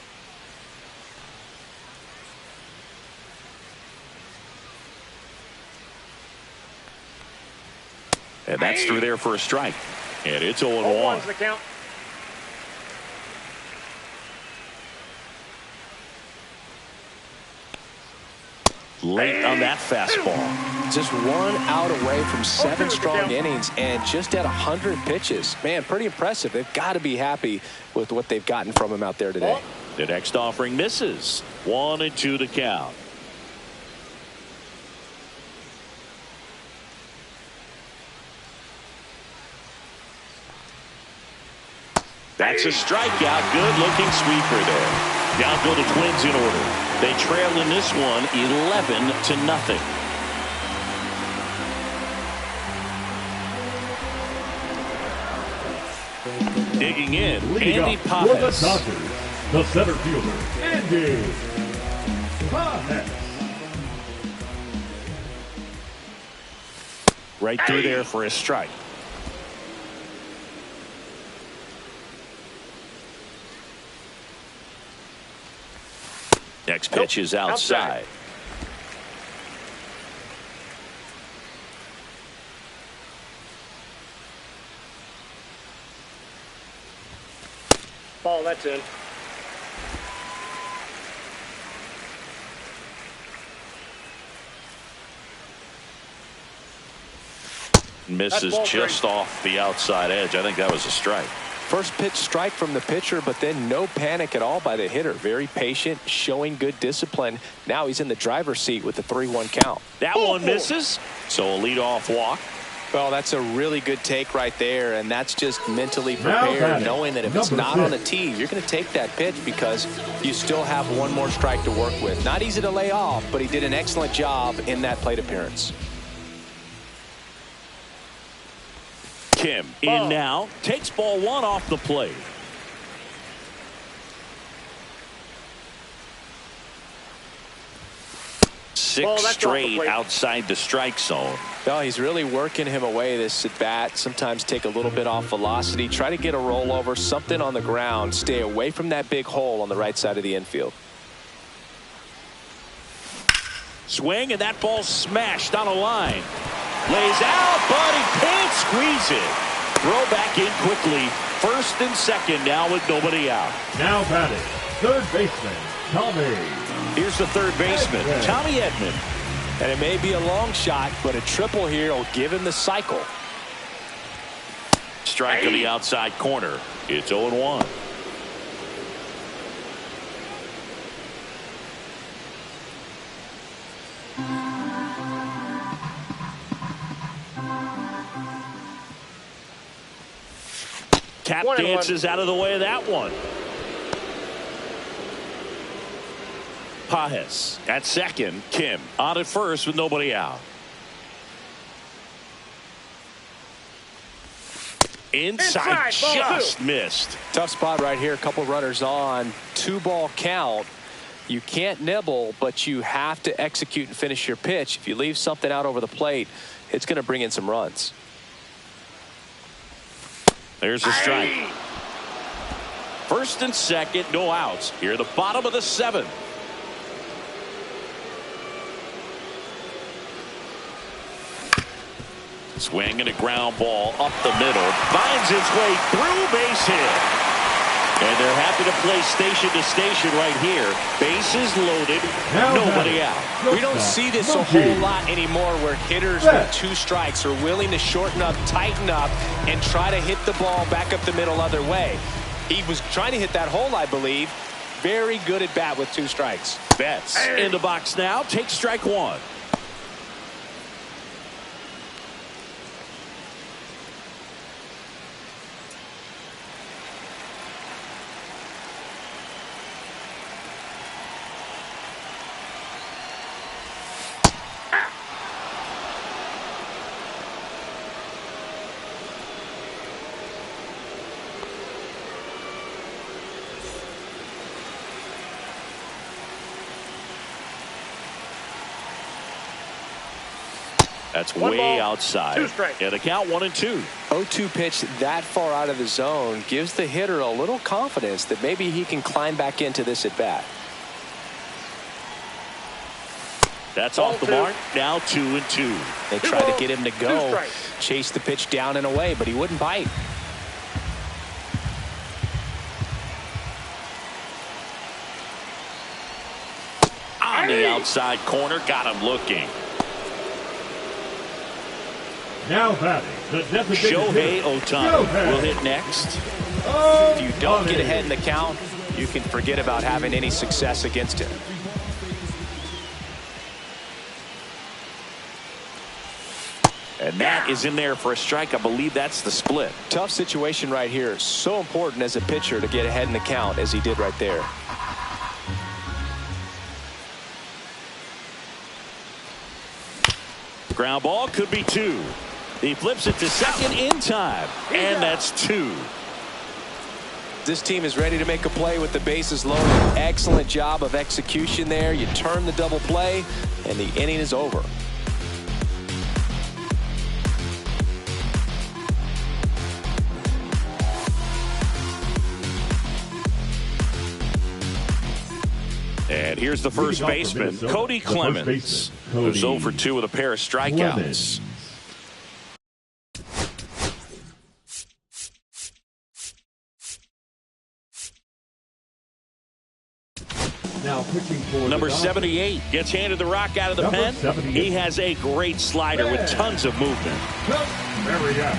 And that's through there for a strike. And it's 0-1. 0-1's the count. Late on that fastball. Just 1 out away from 7 strong innings and just at 100 pitches. Man, pretty impressive. They've got to be happy with what they've gotten from him out there today. The next offering misses. 1-2 to count. That's a strikeout. Good looking sweeper there. Down go the Twins in order. They trail in this one 11-0. Digging in, Andy for the Pages. Dodgers, the center fielder, Andy Pages. Right through there for a strike. Next pitch is outside. Ball, that's in. Misses just off the outside edge. I think that was a strike. First pitch strike from the pitcher, but then no panic at all by the hitter. Very patient, showing good discipline. Now he's in the driver's seat with the 3-1 count. That one misses. So a leadoff walk. Well, that's a really good take right there, and that's just mentally prepared, knowing that if it's not on the tee, you're going to take that pitch because you still have 1 more strike to work with. Not easy to lay off, but he did an excellent job in that plate appearance. Kim in now, takes ball 1 off the plate. Six straight outside the strike zone. No, he's really working him away this at bat. Sometimes take a little bit off velocity. Try to get a rollover, something on the ground. Stay away from that big hole on the right side of the infield. Swing, and that ball smashed on a line. Lays out, but he can't squeeze it. Throw back in quickly. First and second now with nobody out. Now batting, third baseman, Tommy. Here's the third baseman, Tommy Edman. And it may be a long shot, but a triple here will give him the cycle. Strike on the outside corner. It's 0-1. Tap dances out of the way of that one. Pajes at second. Kim on at first with nobody out. Inside just missed. Tough spot right here. A couple runners on. 2-ball count. You can't nibble, but you have to execute and finish your pitch. If you leave something out over the plate, it's going to bring in some runs. There's a strike. First and second, no outs. Here at the bottom of the 7th. Swing and a ground ball up the middle. Finds its way through, base hit. And they're happy to play station to station right here. Bases loaded, nobody out. We don't see this a whole lot anymore where hitters with 2 strikes are willing to shorten up, tighten up, and try to hit the ball back up the middle other way. He was trying to hit that hole, I believe. Very good at bat with 2 strikes. Betts in the box now. Take strike 1. That's way outside. 2 strikes. Yeah, the count 1-2. 0-2 pitch that far out of the zone gives the hitter a little confidence that maybe he can climb back into this at bat. That's off the mark. Now 2-2. They tried to get him to go, chase the pitch down and away, but he wouldn't bite. On the outside corner, got him looking. Now batting, the designated Shohei Ohtani will hit next. If you don't get ahead in the count, you can forget about having any success against him. And that is in there for a strike. I believe that's the split. Tough situation right here. So important as a pitcher to get ahead in the count as he did right there. Ground ball could be 2. He flips it to second in time. And that's 2. This team is ready to make a play with the bases loaded. Excellent job of execution there. You turn the double play, and the inning is over. And here's the first baseman, Cody Clemens, who's 0 for 2 with a pair of strikeouts. Now pitching for number 78 gets handed the rock out of the pen. He has a great slider with tons of movement. There we go.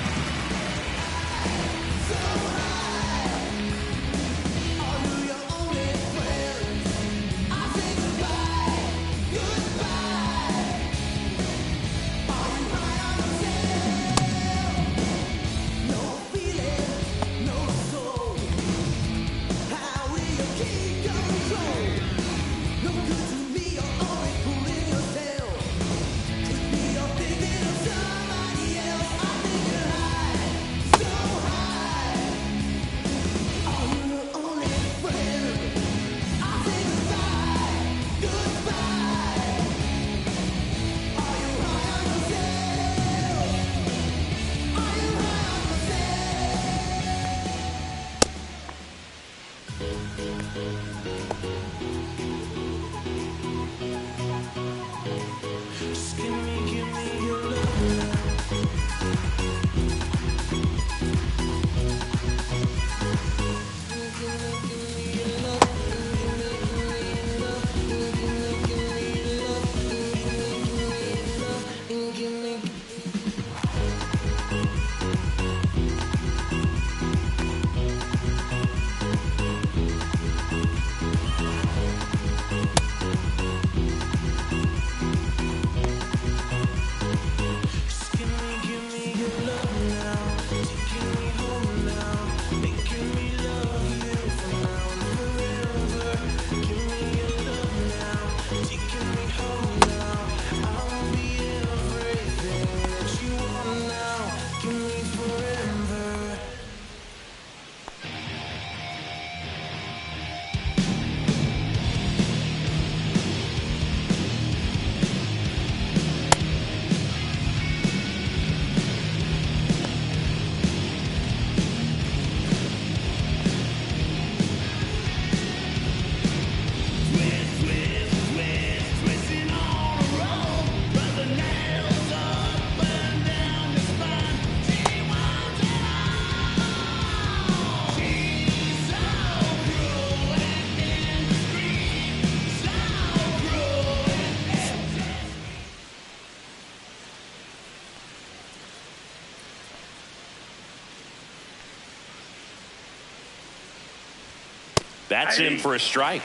That's in for a strike.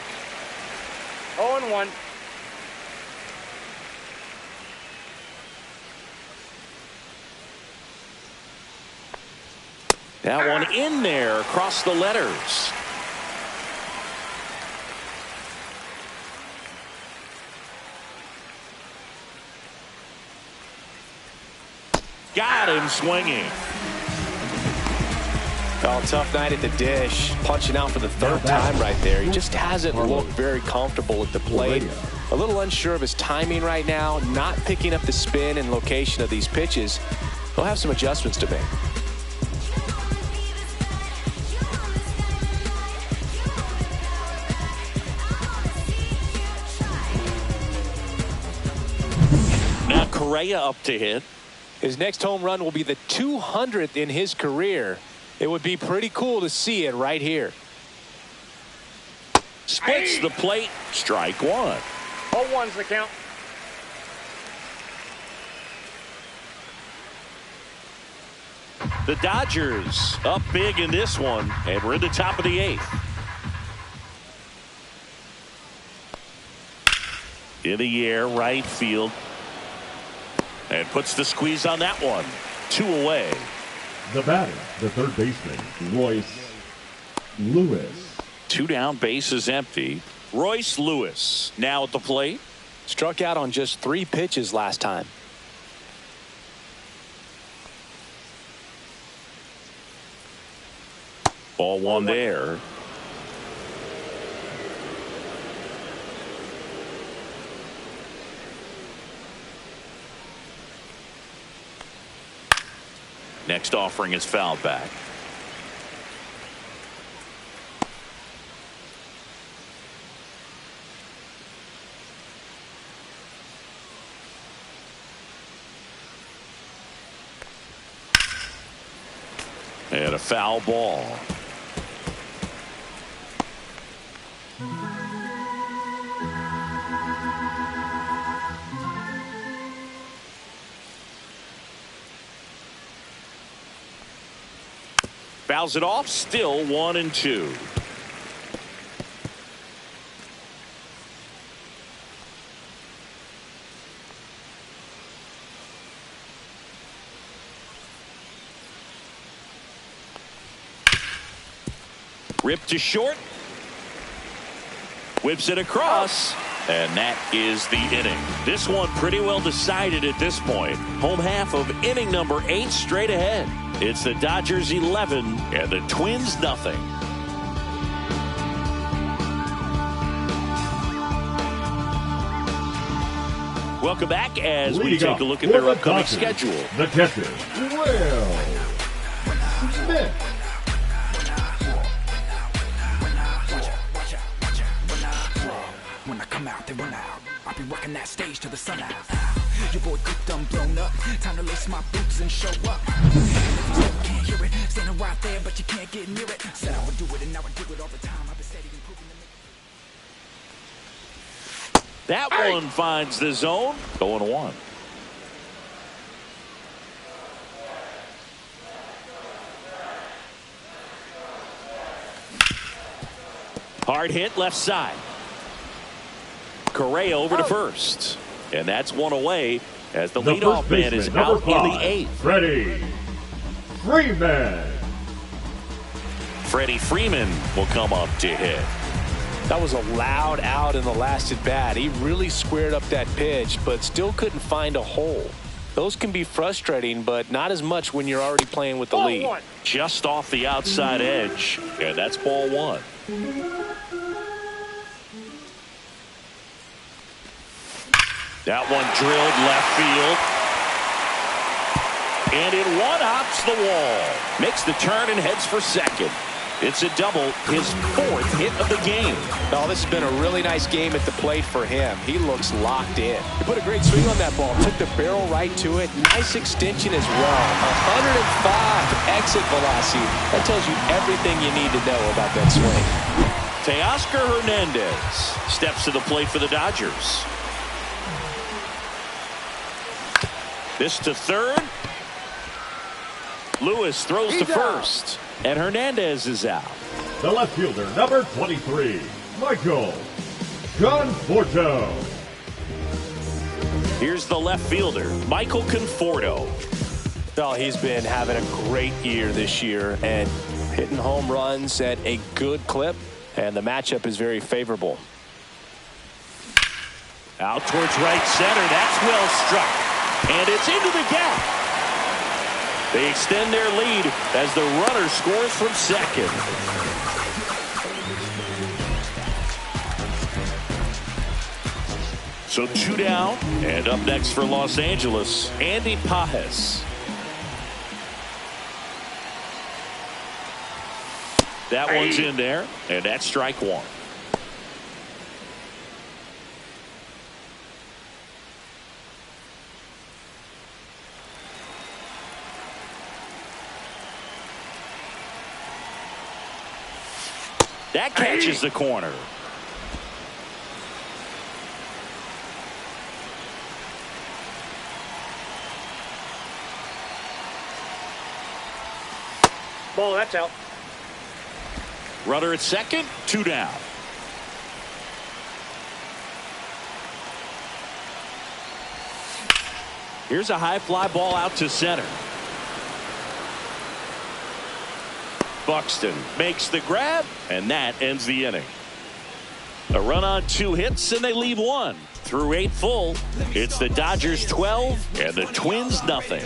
0-1. That one in there across the letters. Got him swinging. Oh, tough night at the dish. Punching out for the third time right there. He just hasn't looked very comfortable at the plate. A little unsure of his timing right now. Not picking up the spin and location of these pitches. He'll have some adjustments to make. Now Correa up to hit. His next home run will be the 200th in his career. It would be pretty cool to see it right here. Splits the plate. Strike one. 0-1's the count. The Dodgers up big in this one, and we're in the top of the 8th. In the air, right field. And puts the squeeze on that one. 2 away. The batter, the third baseman, Royce Lewis. 2 down, bases empty. Royce Lewis now at the plate. Struck out on just 3 pitches last time. Ball one there. Next offering is fouled back. And a foul ball. Fouls it off, still 1-2. Ripped to short. Whips it across. And that is the inning. This one pretty well decided at this point. Home half of inning number 8 straight ahead. It's the Dodgers 11 and the Twins nothing. Welcome back as we take a look at their upcoming schedule. The catcher, Will Smith. When I come out, they run out. I'll be rocking that stage till the sun out. Your boy cooked, I'm blown up. Time to lace my boots and show up. Can't hear it, standing right there, but you can't get near it. Said I would do it, and now I do it all the time. I've been steady improving the That one finds the zone. 0-1. Hard hit left side. Correa over to first. And that's one away as the leadoff man is out in the 8th. Freddie Freeman. Freddie Freeman will come up to hit. That was a loud out in the last at bat. He really squared up that pitch, but still couldn't find a hole. Those can be frustrating, but not as much when you're already playing with the lead. Just off the outside edge. And that's ball one. That one drilled left field. And it one-hops the wall. Makes the turn and heads for second. It's a double, his 4th hit of the game. Oh, this has been a really nice game at the plate for him. He looks locked in. He put a great swing on that ball. Took the barrel right to it. Nice extension as well. 105 exit velocity. That tells you everything you need to know about that swing. Teoscar Hernandez steps to the plate for the Dodgers. This to third. Lewis throws to first. And Hernandez is out. The left fielder, number 23, Michael Conforto. Here's the left fielder, Michael Conforto. Well, he's been having a great year this year and hitting home runs at a good clip, and the matchup is very favorable. Out towards right center. That's well struck. And it's into the gap. They extend their lead as the runner scores from second. So 2 down. And up next for Los Angeles, Andy Pages. That one's in there, and that's strike 1. That catches the corner. Ball, that's out. Runner at second, 2 down. Here's a high fly ball out to center. Buxton makes the grab, and that ends the inning. A run on 2 hits, and they leave 1. Through 8 full, it's the Dodgers 12 and the Twins nothing.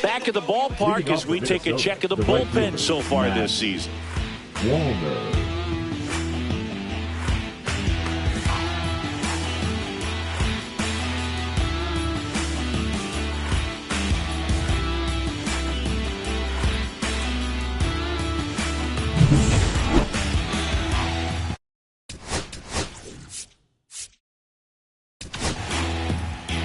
Back at the ballpark as we take a check of the bullpen so far this season. Walner.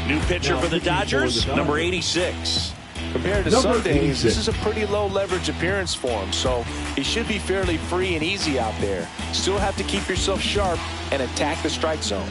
New pitcher for the Dodgers, number 86. Compared to Sundays, this is a pretty low leverage appearance for him, so he should be fairly free and easy out there. Still have to keep yourself sharp and attack the strike zone.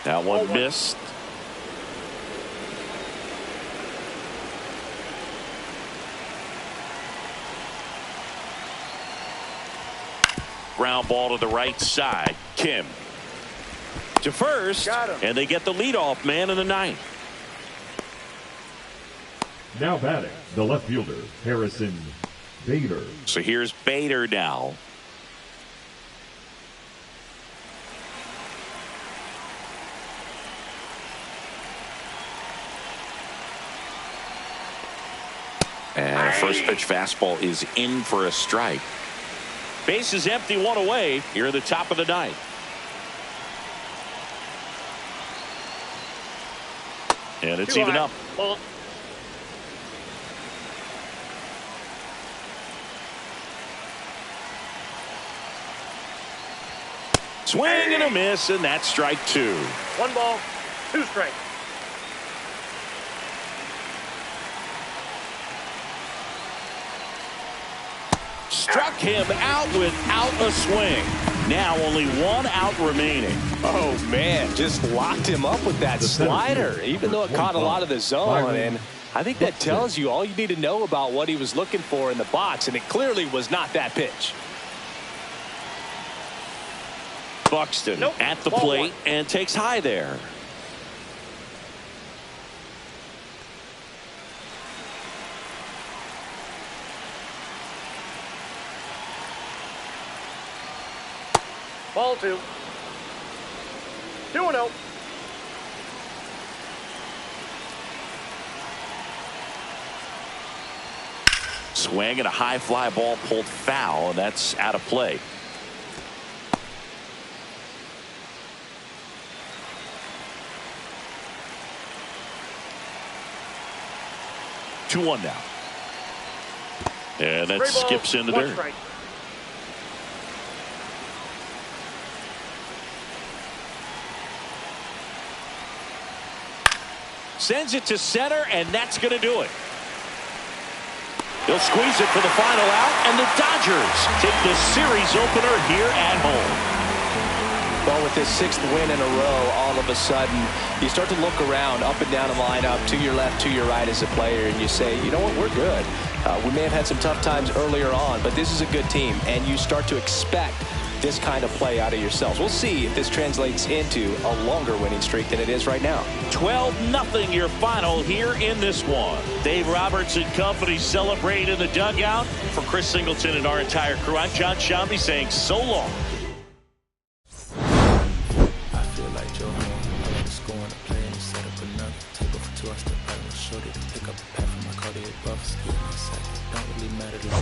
That one missed. Ground ball to the right side. Kim. to first, and they get the leadoff man in the ninth. Now batting, the left fielder, Harrison Bader. So here's Bader now. And a first pitch fastball is in for a strike. Base is empty, one away. Here at the top of the ninth. And it's even up. Ball. Swing and a miss, and that's strike two. 1 ball, 2 strikes. Struck him out without a swing. Now only 1 out remaining. Oh, man, just locked him up with that slider, even though it caught a lot of the zone. And I think that tells you all you need to know about what he was looking for in the box, and it clearly was not that pitch. Buxton at the plate and takes high there. Ball 2. 2-0. Swing and a high fly ball pulled foul, and that's out of play. Two one now. And that skips into there. Strike. Sends it to center, and that's going to do it. He'll squeeze it for the final out, and the Dodgers take the series opener here at home. Well, with this 6th win in a row, all of a sudden, you start to look around, up and down the lineup, to your left, to your right as a player, and you say, you know what, we're good. We may have had some tough times earlier on, but this is a good team, and you start to expect this kind of play out of yourselves. We'll see if this translates into a longer winning streak than it is right now. 12-0 your final here in this one. Dave Roberts and company celebrate in the dugout. For Chris Singleton and our entire crew, I'm John Shambi saying so long. I feel like Joe Horn. I like to score and play and set up another. Table for 2, I step out and show it. Pick up a pack from my Cartier buffs. Give me a second. Don't really matter to me.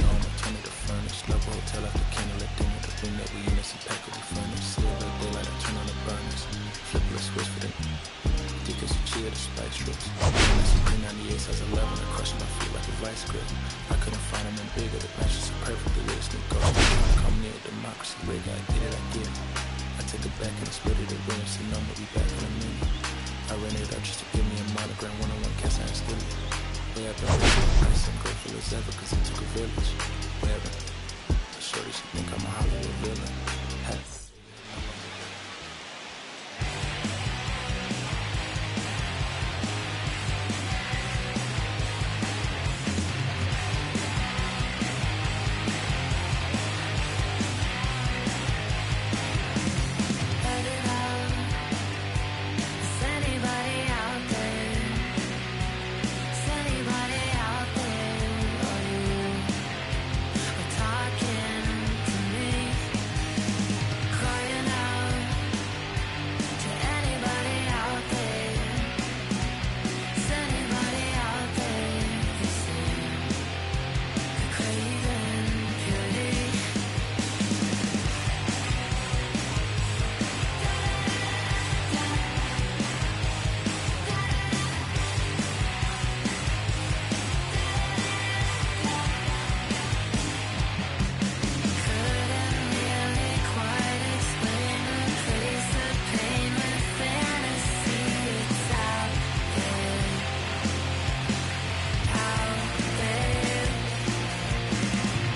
I'm a turn to furnace. Love a hotel after candle at dinner. The thing that we in is a pack of the furnace. See it like daylight. I turn on the burners. Flip a switch for them. Because you cheer the spice strips. Some P98 size 11. I crush my feet like a vice grip. I couldn't find them in bigger. The match is perfectly real. Sneak off. Come near democracy. Rig, I get it, I get it. I take it back and split it away and see number be back in a minute. I ran it up just to give me a monogram, one-on-one cast I ain't steal it. Way I've been nice and grateful as ever, cause it took a village. Wherever. The shorty, she think I'm a Hollywood villain.